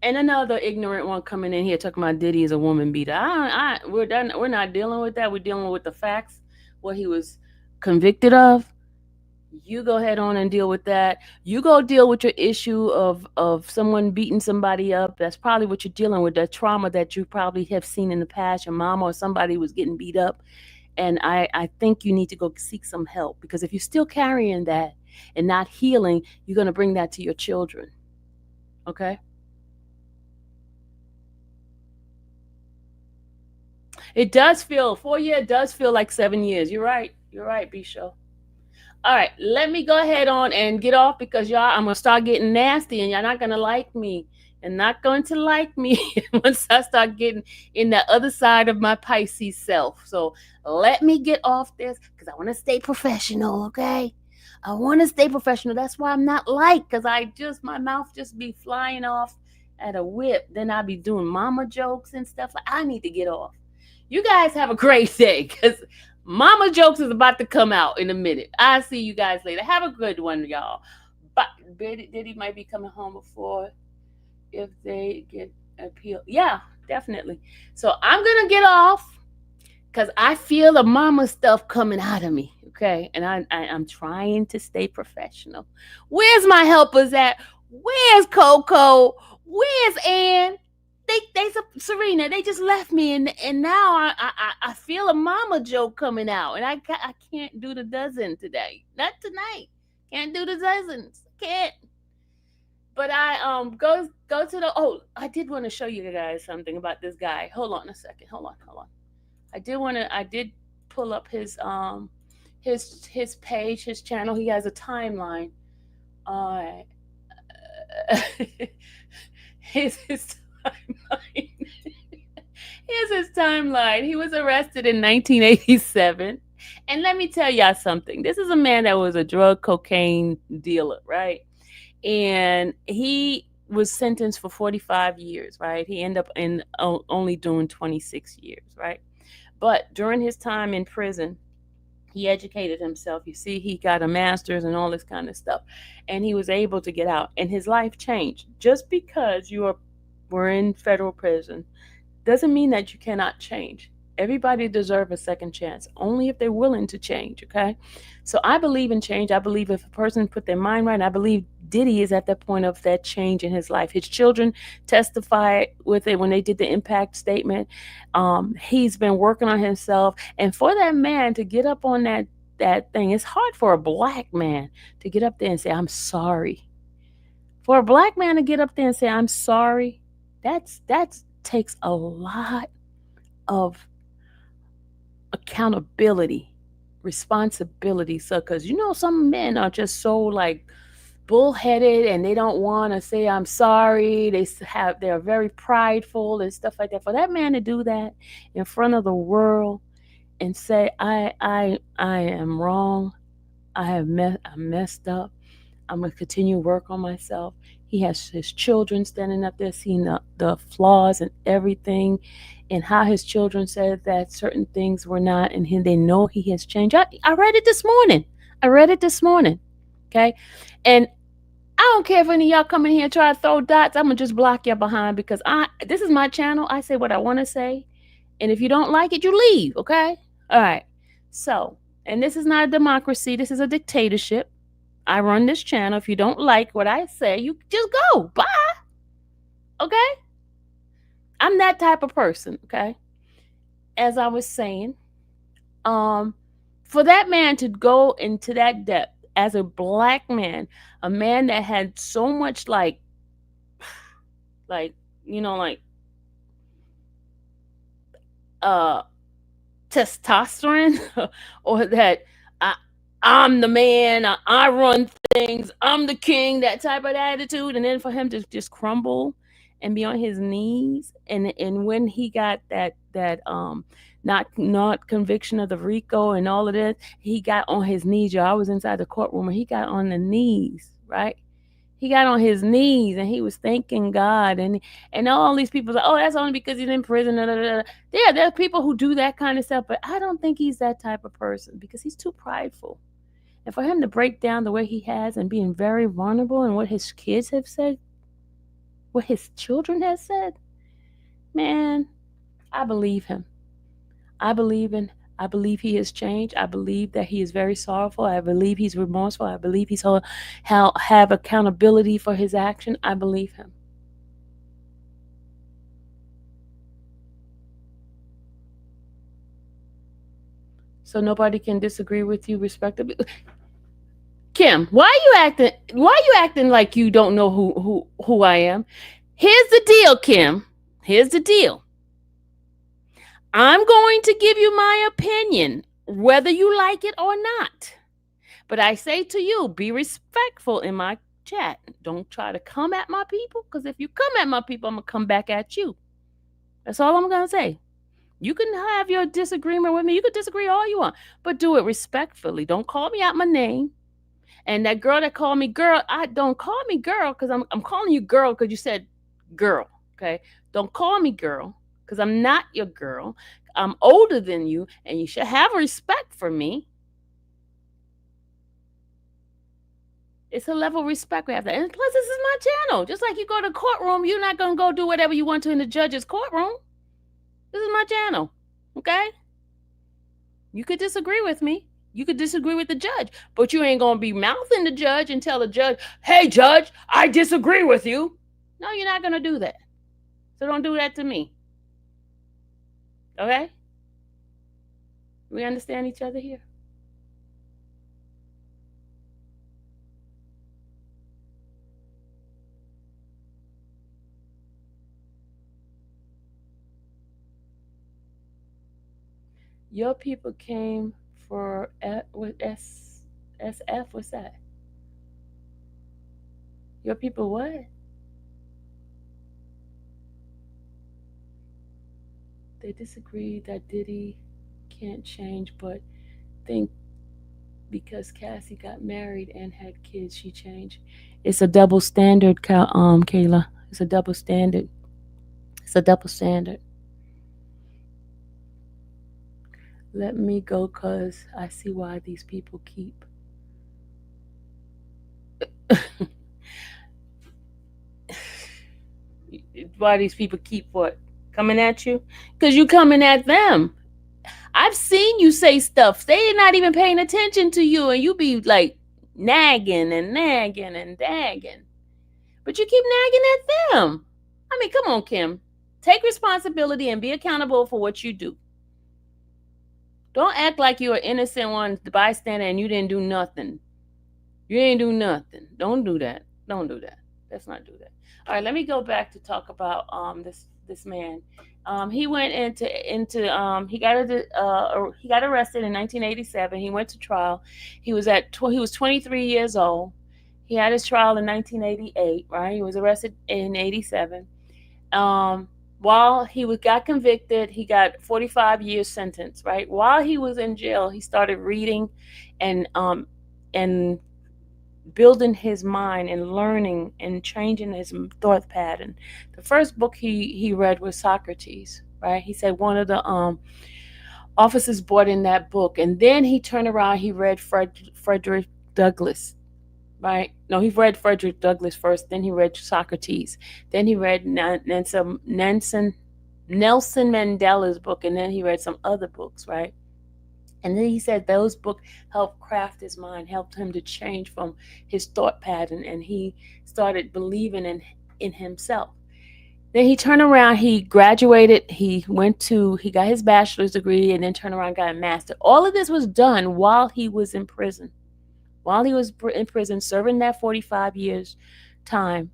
And another ignorant one coming in here talking about Diddy is a woman beater. We're not dealing with that. We're dealing with the facts, what he was convicted of. You go ahead on and deal with that. You go deal with your issue of someone beating somebody up. That's probably what you're dealing with, that trauma that you probably have seen in the past. Your mama or somebody was getting beat up. And I think you need to go seek some help, because if you're still carrying that and not healing, you're going to bring that to your children. Okay? It does feel, 4 years does feel like 7 years. You're right. You're right, B-Show. All right, let me go ahead on and get off because y'all, I'm going to start getting nasty and y'all not going to like me and not going to like me once I start getting in the other side of my Pisces self. So let me get off this because I want to stay professional, okay? I want to stay professional. That's why I'm not liked, because my mouth just be flying off at a whip. Then I'll be doing mama jokes and stuff. Like, I need to get off. You guys have a great day because Mama Jokes is about to come out in a minute. I'll see you guys later. Have a good one, y'all. But Diddy might be coming home before if they get appealed. Yeah, definitely. So I'm going to get off because I feel the mama stuff coming out of me. Okay. And I'm trying to stay professional. Where's my helpers at? Where's Coco? Where's Ann? They Serena, they just left me, and now I feel a mama joke coming out, and I can't do the dozen today, not tonight. Can't do the dozens, can't. But I go to the. Oh, I did want to show you guys something about this guy. Hold on a second. Hold on. I did pull up his page, his channel. He has a timeline. His timeline. Here's his timeline. He was arrested in 1987. And let me tell y'all something. This is a man that was a drug cocaine dealer, right? And he was sentenced for 45 years, right? He ended up only doing 26 years, right? But during his time in prison, He educated himself. You see, he got a master's and all this kind of stuff. And he was able to get out. And his life changed. Just because were in federal prison doesn't mean that you cannot change. Everybody deserves a second chance, only if they're willing to change, okay? So I believe in change. I believe if a person put their mind right, I believe Diddy is at the point of that change in his life. His children testified with it when they did the impact statement. He's been working on himself. And for that man to get up on that thing, it's hard for a black man to get up there and say, I'm sorry. For a black man to get up there and say, I'm sorry, that's takes a lot of accountability, responsibility. So, because some men are just so like bullheaded and they don't want to say I'm sorry. They're very prideful and stuff like that. For that man to do that in front of the world and say I am wrong, I messed up, I'm going to continue to work on myself. He has his children standing up there seeing the flaws and everything, and how his children said that certain things were not, and they know he has changed. I read it this morning. Okay? And I don't care if any of y'all come in here and try to throw dots. I'm going to just block y'all behind, because this is my channel. I say what I want to say. And if you don't like it, you leave. Okay? All right. So, and this is not a democracy. This is a dictatorship. I run this channel. If you don't like what I say, you just go. Bye. Okay? I'm that type of person. Okay? As I was saying, for that man to go into that depth as a black man, a man that had so much like testosterone, or that I'm the man, I run things, I'm the king, that type of attitude, and then for him to just crumble and be on his knees, and when he got that not conviction of the RICO and all of this, he got on his knees. Y'all, I was inside the courtroom and he got on the knees, right? He got on his knees and he was thanking God, and all these people say, oh, that's only because he's in prison. Yeah, there are people who do that kind of stuff, but I don't think he's that type of person, because he's too prideful. And for him to break down the way he has and being very vulnerable, and what his kids have said, what his children have said, man, I believe him. I believe he has changed. I believe that he is very sorrowful. I believe he's remorseful. I believe he's have accountability for his action. I believe him. So nobody can disagree with you respectively. Kim, why are you acting like you don't know who I am? Here's the deal, Kim. Here's the deal. I'm going to give you my opinion, whether you like it or not. But I say to you, be respectful in my chat. Don't try to come at my people, because if you come at my people, I'm going to come back at you. That's all I'm going to say. You can have your disagreement with me. You can disagree all you want, but do it respectfully. Don't call me out my name. And that girl that called me girl, don't call me girl, because I'm calling you girl because you said girl, okay? Don't call me girl, because I'm not your girl. I'm older than you, and you should have respect for me. It's a level of respect we have. And plus, this is my channel. Just like you go to courtroom, you're not going to go do whatever you want to in the judge's courtroom. This is my channel, okay? You could disagree with me. You could disagree with the judge, but you ain't going to be mouthing the judge and tell the judge, hey, judge, I disagree with you. No, you're not going to do that. So don't do that to me. Okay? We understand each other here? Your people came for with SF. What's that? Your people what? They disagree that Diddy can't change, but think because Cassie got married and had kids, she changed. It's a double standard, Kayla. It's a double standard. It's a double standard. Let me go because I see why these people keep. Why these people keep what? Coming at you? Because you coming at them. I've seen you say stuff. They're not even paying attention to you, and you be like nagging and nagging and nagging. But you keep nagging at them. I mean, come on, Kim. Take responsibility and be accountable for what you do. Don't act like you're an innocent one, the bystander, and you didn't do nothing. You ain't do nothing. Don't do that. Don't do that. Let's not do that. All right, let me go back to talk about this man. He went into he got arrested in 1987. He went to trial. He was 23 years old. He had his trial in 1988. Right, he was arrested in 87. Um, while got convicted, he got 45 years sentence. Right, while he was in jail, he started reading and building his mind and learning and changing his thought pattern. The first book he read was Socrates, right? He said one of the officers brought in that book, and then he turned around, he read Frederick Douglass, right? No, he read Frederick Douglass first, then he read Socrates, then he read Nelson Mandela's book, and then he read some other books, right? And then he said those books helped craft his mind, helped him to change from his thought pattern, and he started believing in himself. Then he turned around, he graduated, he got his bachelor's degree, and then turned around and got a master. All of this was done while he was in prison. While he was in prison, serving that 45 years time,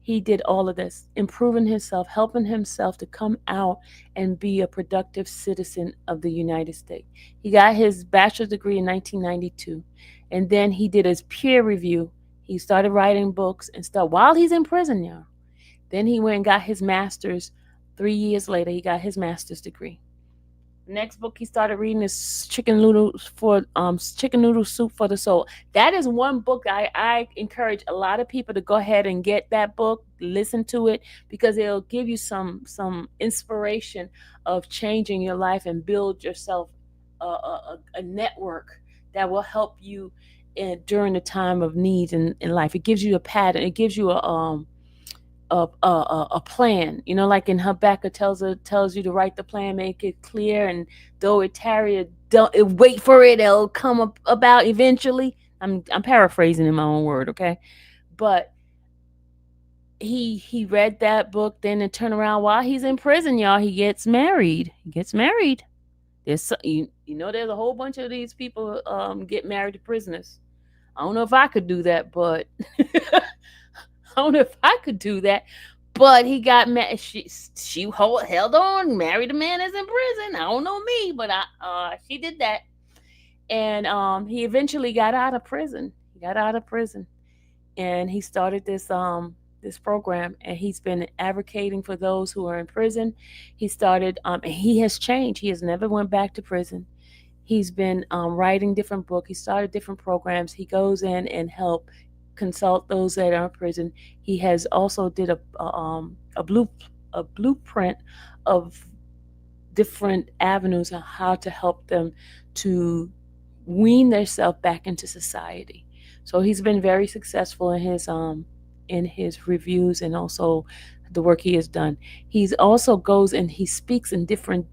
he did all of this, improving himself, helping himself to come out and be a productive citizen of the United States. He got his bachelor's degree in 1992, and then he did his peer review. He started writing books and stuff while he's in prison, y'all. Then he went and got his master's. 3 years later, he got his master's degree. Next book he started reading is Chicken Noodle Soup for the Soul. That is one book I encourage a lot of people to go ahead and get that book, listen to it, because it'll give you some inspiration of changing your life and build yourself a network that will help you during the time of needs in life. It gives you a pattern. It gives you a plan, like in Habakkuk tells you to write the plan, make it clear, and though it tarry, don't wait for it, it'll come about eventually. I'm paraphrasing in my own word, okay? But he read that book, then and turn around while he's in prison, y'all. He gets married. There's there's a whole bunch of these people get married to prisoners. I don't know if I could do that, but I don't know if I could do that, but he got mad. She held on, married a man that's in prison. I don't know me, but she did that, and he eventually got out of prison. And he started this program, and he's been advocating for those who are in prison. He started, and he has changed. He has never went back to prison. He's been writing different books. He started different programs. He goes in and help consult those that are in prison. He has also did a blueprint of different avenues on how to help them to wean themselves back into society. So he's been very successful in his reviews and also the work he has done. He's also goes and he speaks in different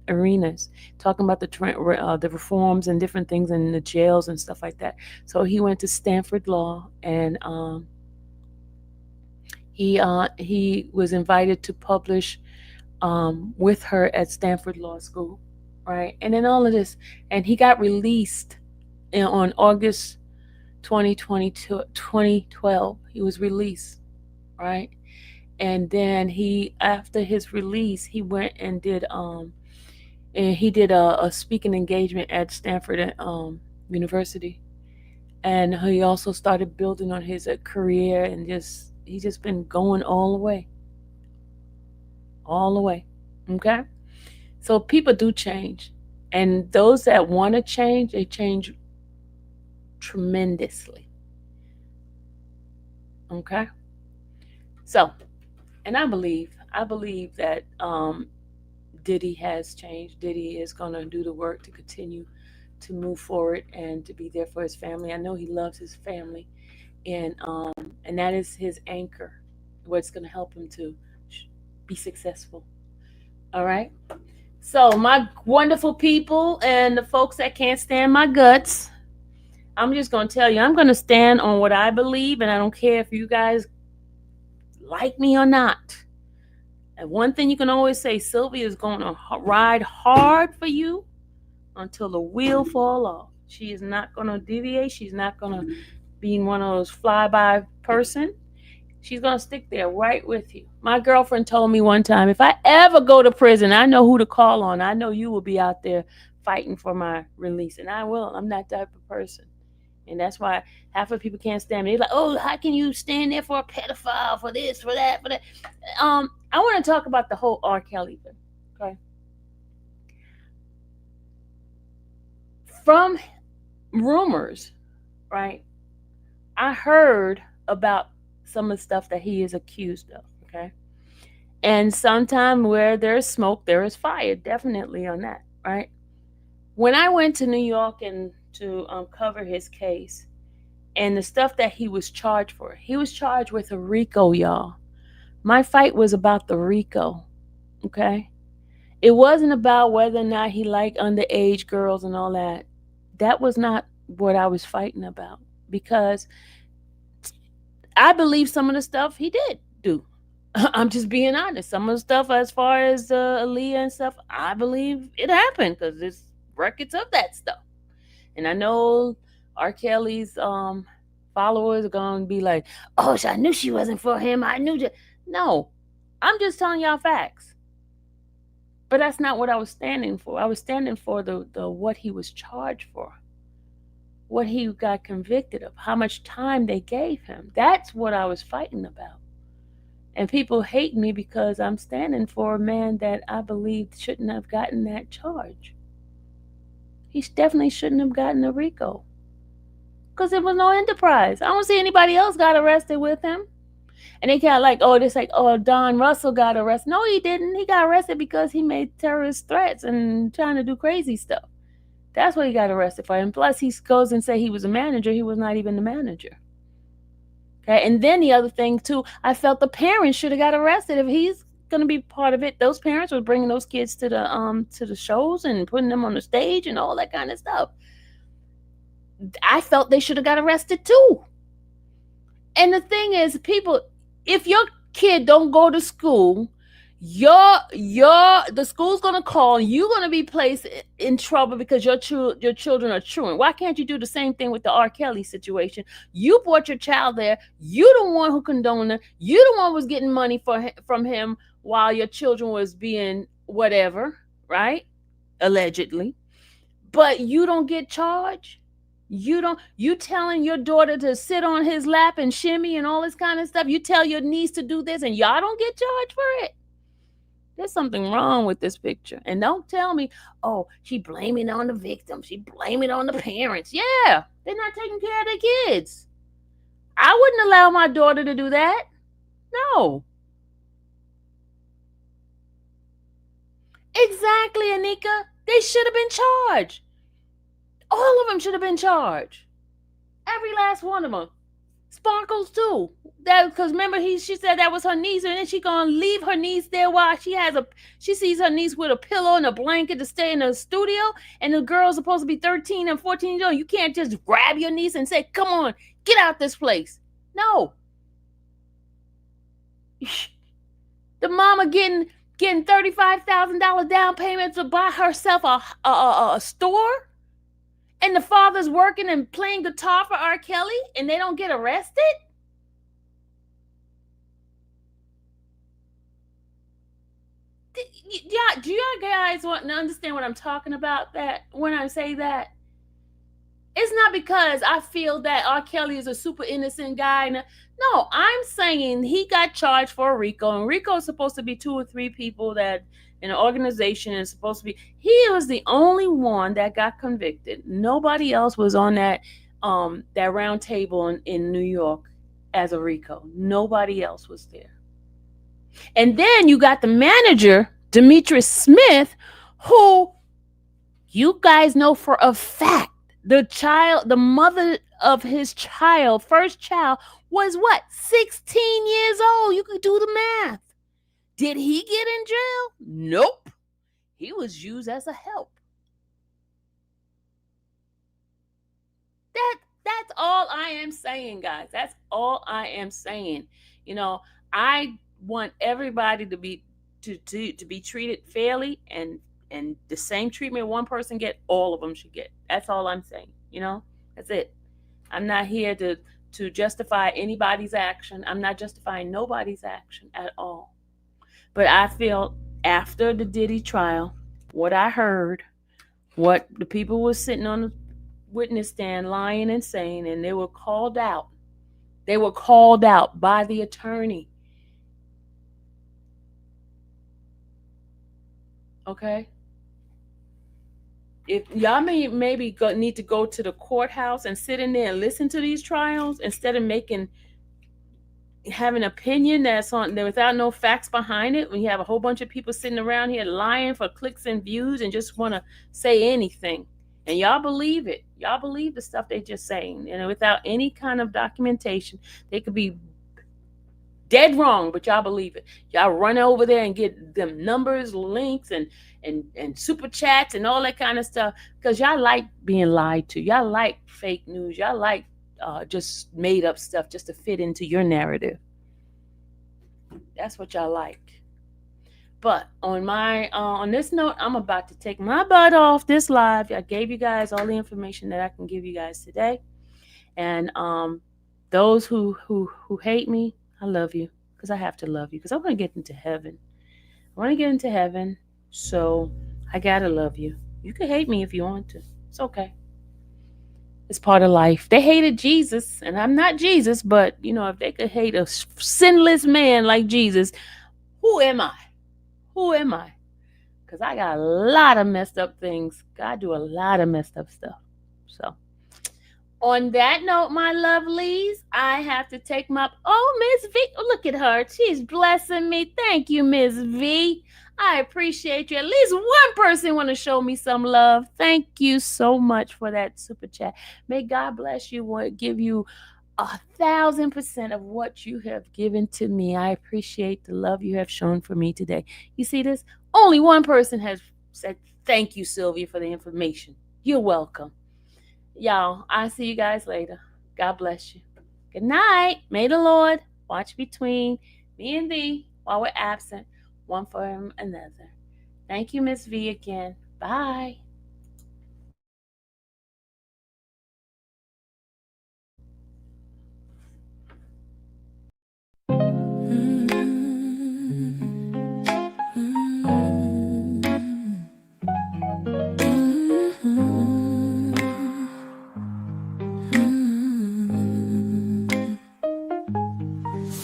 arenas, talking about the reforms and different things in the jails and stuff like that. So he went to Stanford Law, and he was invited to publish with her at Stanford Law School, right? And then all of this, and he got released on August 2012. He was released, right? And then after his release, he went and did a speaking engagement at Stanford University, and he also started building on his career, and he's just been going all the way. Okay, so people do change, and those that want to change, they change tremendously. Okay, so, and I believe that Diddy has changed. Diddy is going to do the work to continue to move forward and to be there for his family. I know he loves his family, and that is his anchor. What's going to help him to be successful. All right. So my wonderful people and the folks that can't stand my guts, I'm just going to tell you, I'm going to stand on what I believe, and I don't care if you guys like me or not. And one thing you can always say, Sylvia is going to ride hard for you until the wheel fall off. She is not going to deviate. She's not going to be one of those fly-by person. She's going to stick there right with you. My girlfriend told me one time, if I ever go to prison, I know who to call on. I know you will be out there fighting for my release. And I will. I'm that type of person. And that's why half of people can't stand me. They're like, oh, how can you stand there for a pedophile, for this, for that, for that? I want to talk about the whole R. Kelly thing. Okay. From rumors, right? I heard about some of the stuff that he is accused of. Okay. And sometime where there's smoke, there is fire. Definitely on that, right? When I went to New York and to cover his case and the stuff that he was charged for, he was charged with a RICO, y'all. My fight was about the RICO. Okay. It wasn't about whether or not he liked underage girls and all that. That was not what I was fighting about, because I believe some of the stuff he did do. I'm just being honest. Some of the stuff as far as Aaliyah and stuff, I believe it happened because there's records of that stuff. And I know R. Kelly's followers are going to be like, oh, I knew she wasn't for him. I knew that. No, I'm just telling y'all facts. But that's not what I was standing for. I was standing for the what he was charged for, what he got convicted of, how much time they gave him. That's what I was fighting about. And people hate me because I'm standing for a man that I believe shouldn't have gotten that charge. He definitely shouldn't have gotten a RICO, because there was no enterprise. I don't see anybody else got arrested with him. And they kind of like, oh, this like, oh, Don Russell got arrested. No, he didn't. He got arrested because he made terrorist threats and trying to do crazy stuff. That's what he got arrested for. And plus, he goes and say he was a manager. He was not even the manager. Okay. And then the other thing too, I felt the parents should have got arrested if he's going to be part of it. Those parents were bringing those kids to the shows and putting them on the stage and all that kind of stuff. I felt they should have got arrested too. And the thing is, people, if your kid don't go to school, the school's gonna call, and you're gonna be placed in trouble because your children are truant. Why can't you do the same thing with the R. Kelly situation? You brought your child there. You the one who condoned it. You the one who was getting money from him while your children was being whatever, right? Allegedly. But you don't get charged. You telling your daughter to sit on his lap and shimmy and all this kind of stuff. You tell your niece to do this and y'all don't get charged for it. There's something wrong with this picture. And don't tell me, oh, she blaming it on the victim. She blaming it on the parents. Yeah, they're not taking care of their kids. I wouldn't allow my daughter to do that. No. Exactly, Anika. They should have been charged. All of them should have been charged. Every last one of them. Sparkles too. That because remember she said that was her niece, and then she gonna leave her niece there while she sees her niece with a pillow and a blanket to stay in the studio, and the girl's supposed to be 13 and 14 years old. You can't just grab your niece and say, "Come on, get out this place." No. The mama getting $35,000 down payment to buy herself a store. And the father's working and playing guitar for R. Kelly, and they don't get arrested? Yeah, do you guys want to understand what I'm talking about? That when I say that, it's not because I feel that R. Kelly is a super innocent guy. No, I'm saying he got charged for a RICO, and RICO is supposed to be 2 or 3 people that in an organization is supposed to be. He was the only one that got convicted. Nobody else was on that round table in New York as a RICO. Nobody else was there. And then you got the manager Demetrius Smith, who you guys know for a fact, the mother of his child, first child, was what? 16 years old. You could do the math. Did he get in jail? Nope. He was used as a help. That's all I am saying, guys. That's all I am saying. You know, I want everybody to be treated fairly, and the same treatment one person get, all of them should get. That's all I'm saying. You know, that's it. I'm not here to justify anybody's action. I'm not justifying nobody's action at all. But I feel after the Diddy trial, what I heard, what the people were sitting on the witness stand lying and saying, and they were called out. They were called out by the attorney. Okay? If y'all maybe need to go to the courthouse and sit in there and listen to these trials instead of having an opinion that's on there without no facts behind it, when you have a whole bunch of people sitting around here lying for clicks and views and just want to say anything. And y'all believe it. Y'all believe the stuff they just saying. And without any kind of documentation, they could be dead wrong, but y'all believe it. Y'all run over there and get them numbers, links, and super chats and all that kind of stuff, because y'all like being lied to. Y'all like fake news. Y'all like just made up stuff just to fit into your narrative. That's what y'all like. But on this note, I'm about to take my butt off this live. I gave you guys all the information that I can give you guys today. And those who hate me, I love you, because I have to love you, because I want to get into heaven. I want to get into heaven, so I got to love you. You can hate me if you want to. It's okay. It's part of life. They hated Jesus, and I'm not Jesus, but, you know, if they could hate a sinless man like Jesus, who am I? Who am I? Because I got a lot of messed up things. God do a lot of messed up stuff. So, on that note, my lovelies, I have to take my... Oh, Miss V. Look at her. She's blessing me. Thank you, Miss V. I appreciate you. At least one person want to show me some love. Thank you so much for that super chat. May God bless you. Give you 1,000% of what you have given to me. I appreciate the love you have shown for me today. You see this? Only one person has said, thank you, Sylvia, for the information. You're welcome. Y'all, I'll see you guys later. God bless you. Good night. May the Lord watch between me and thee while we're absent, one from another. Thank you, Miss V, again. Bye.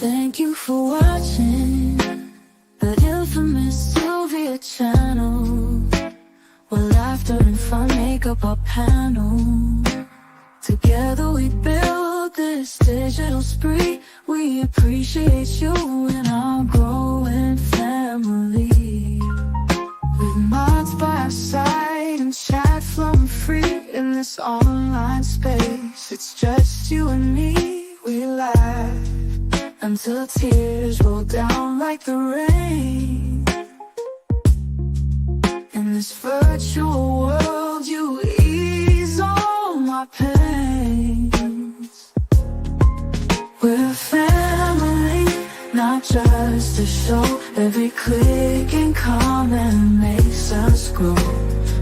Thank you for watching the infamous Sylvia channel, where laughter and fun make up our panel. Together we build this digital spree. We appreciate you and our growing family. With mods by our side and chat flowing free in this online space. It's just you and me. We laugh until tears roll down like the rain. In this virtual world, you ease all my pains. We're a family, not just a show. Every click and comment makes us grow.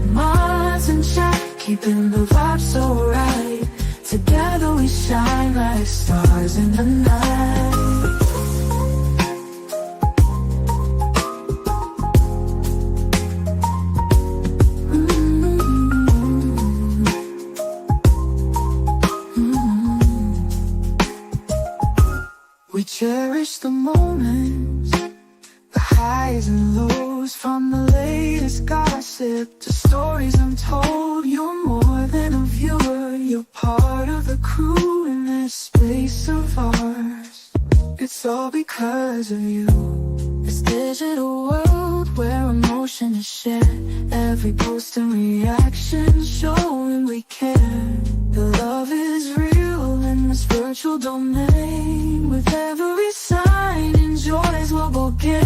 Mods and chat, keeping the vibe so right. Together we shine like stars in the night. We cherish the moments, the highs and lows, from the latest gossip to stories untold. You're more than a viewer, you're part of the crew in this space of ours. It's all because of you. This digital world where emotion is shared. Every post and reaction showing we care. The love is real in this virtual domain. With every sign, enjoys what we'll gain.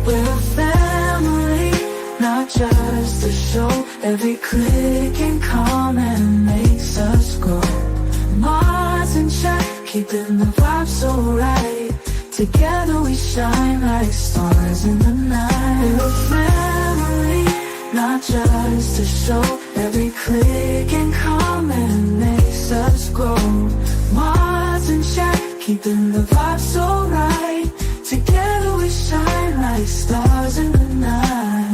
We're a family, not just a show. Every click and comment makes us grow. Mars in check, keeping the vibe so right. Together we shine like stars in the night. We're a family, not just a show. Every click and comment makes us grow. Mars in check, keeping the vibe so right. Together we shine like stars in the night.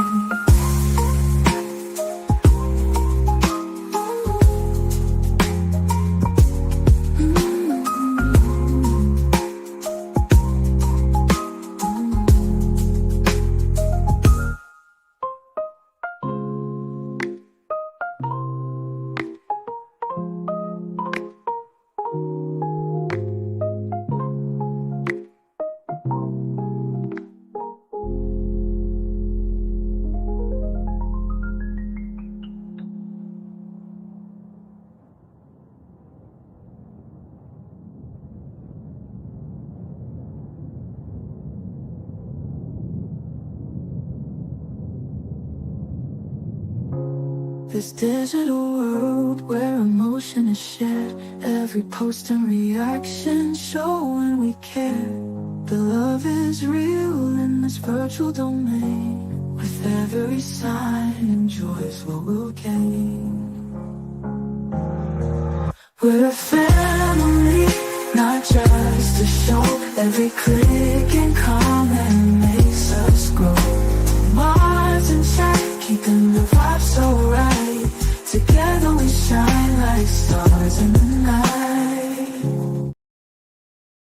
This digital world where emotion is shared. Every post and reaction showing we care. The love is real in this virtual domain. With every sign, enjoys what we'll gain. We're a family, not just a show. Every click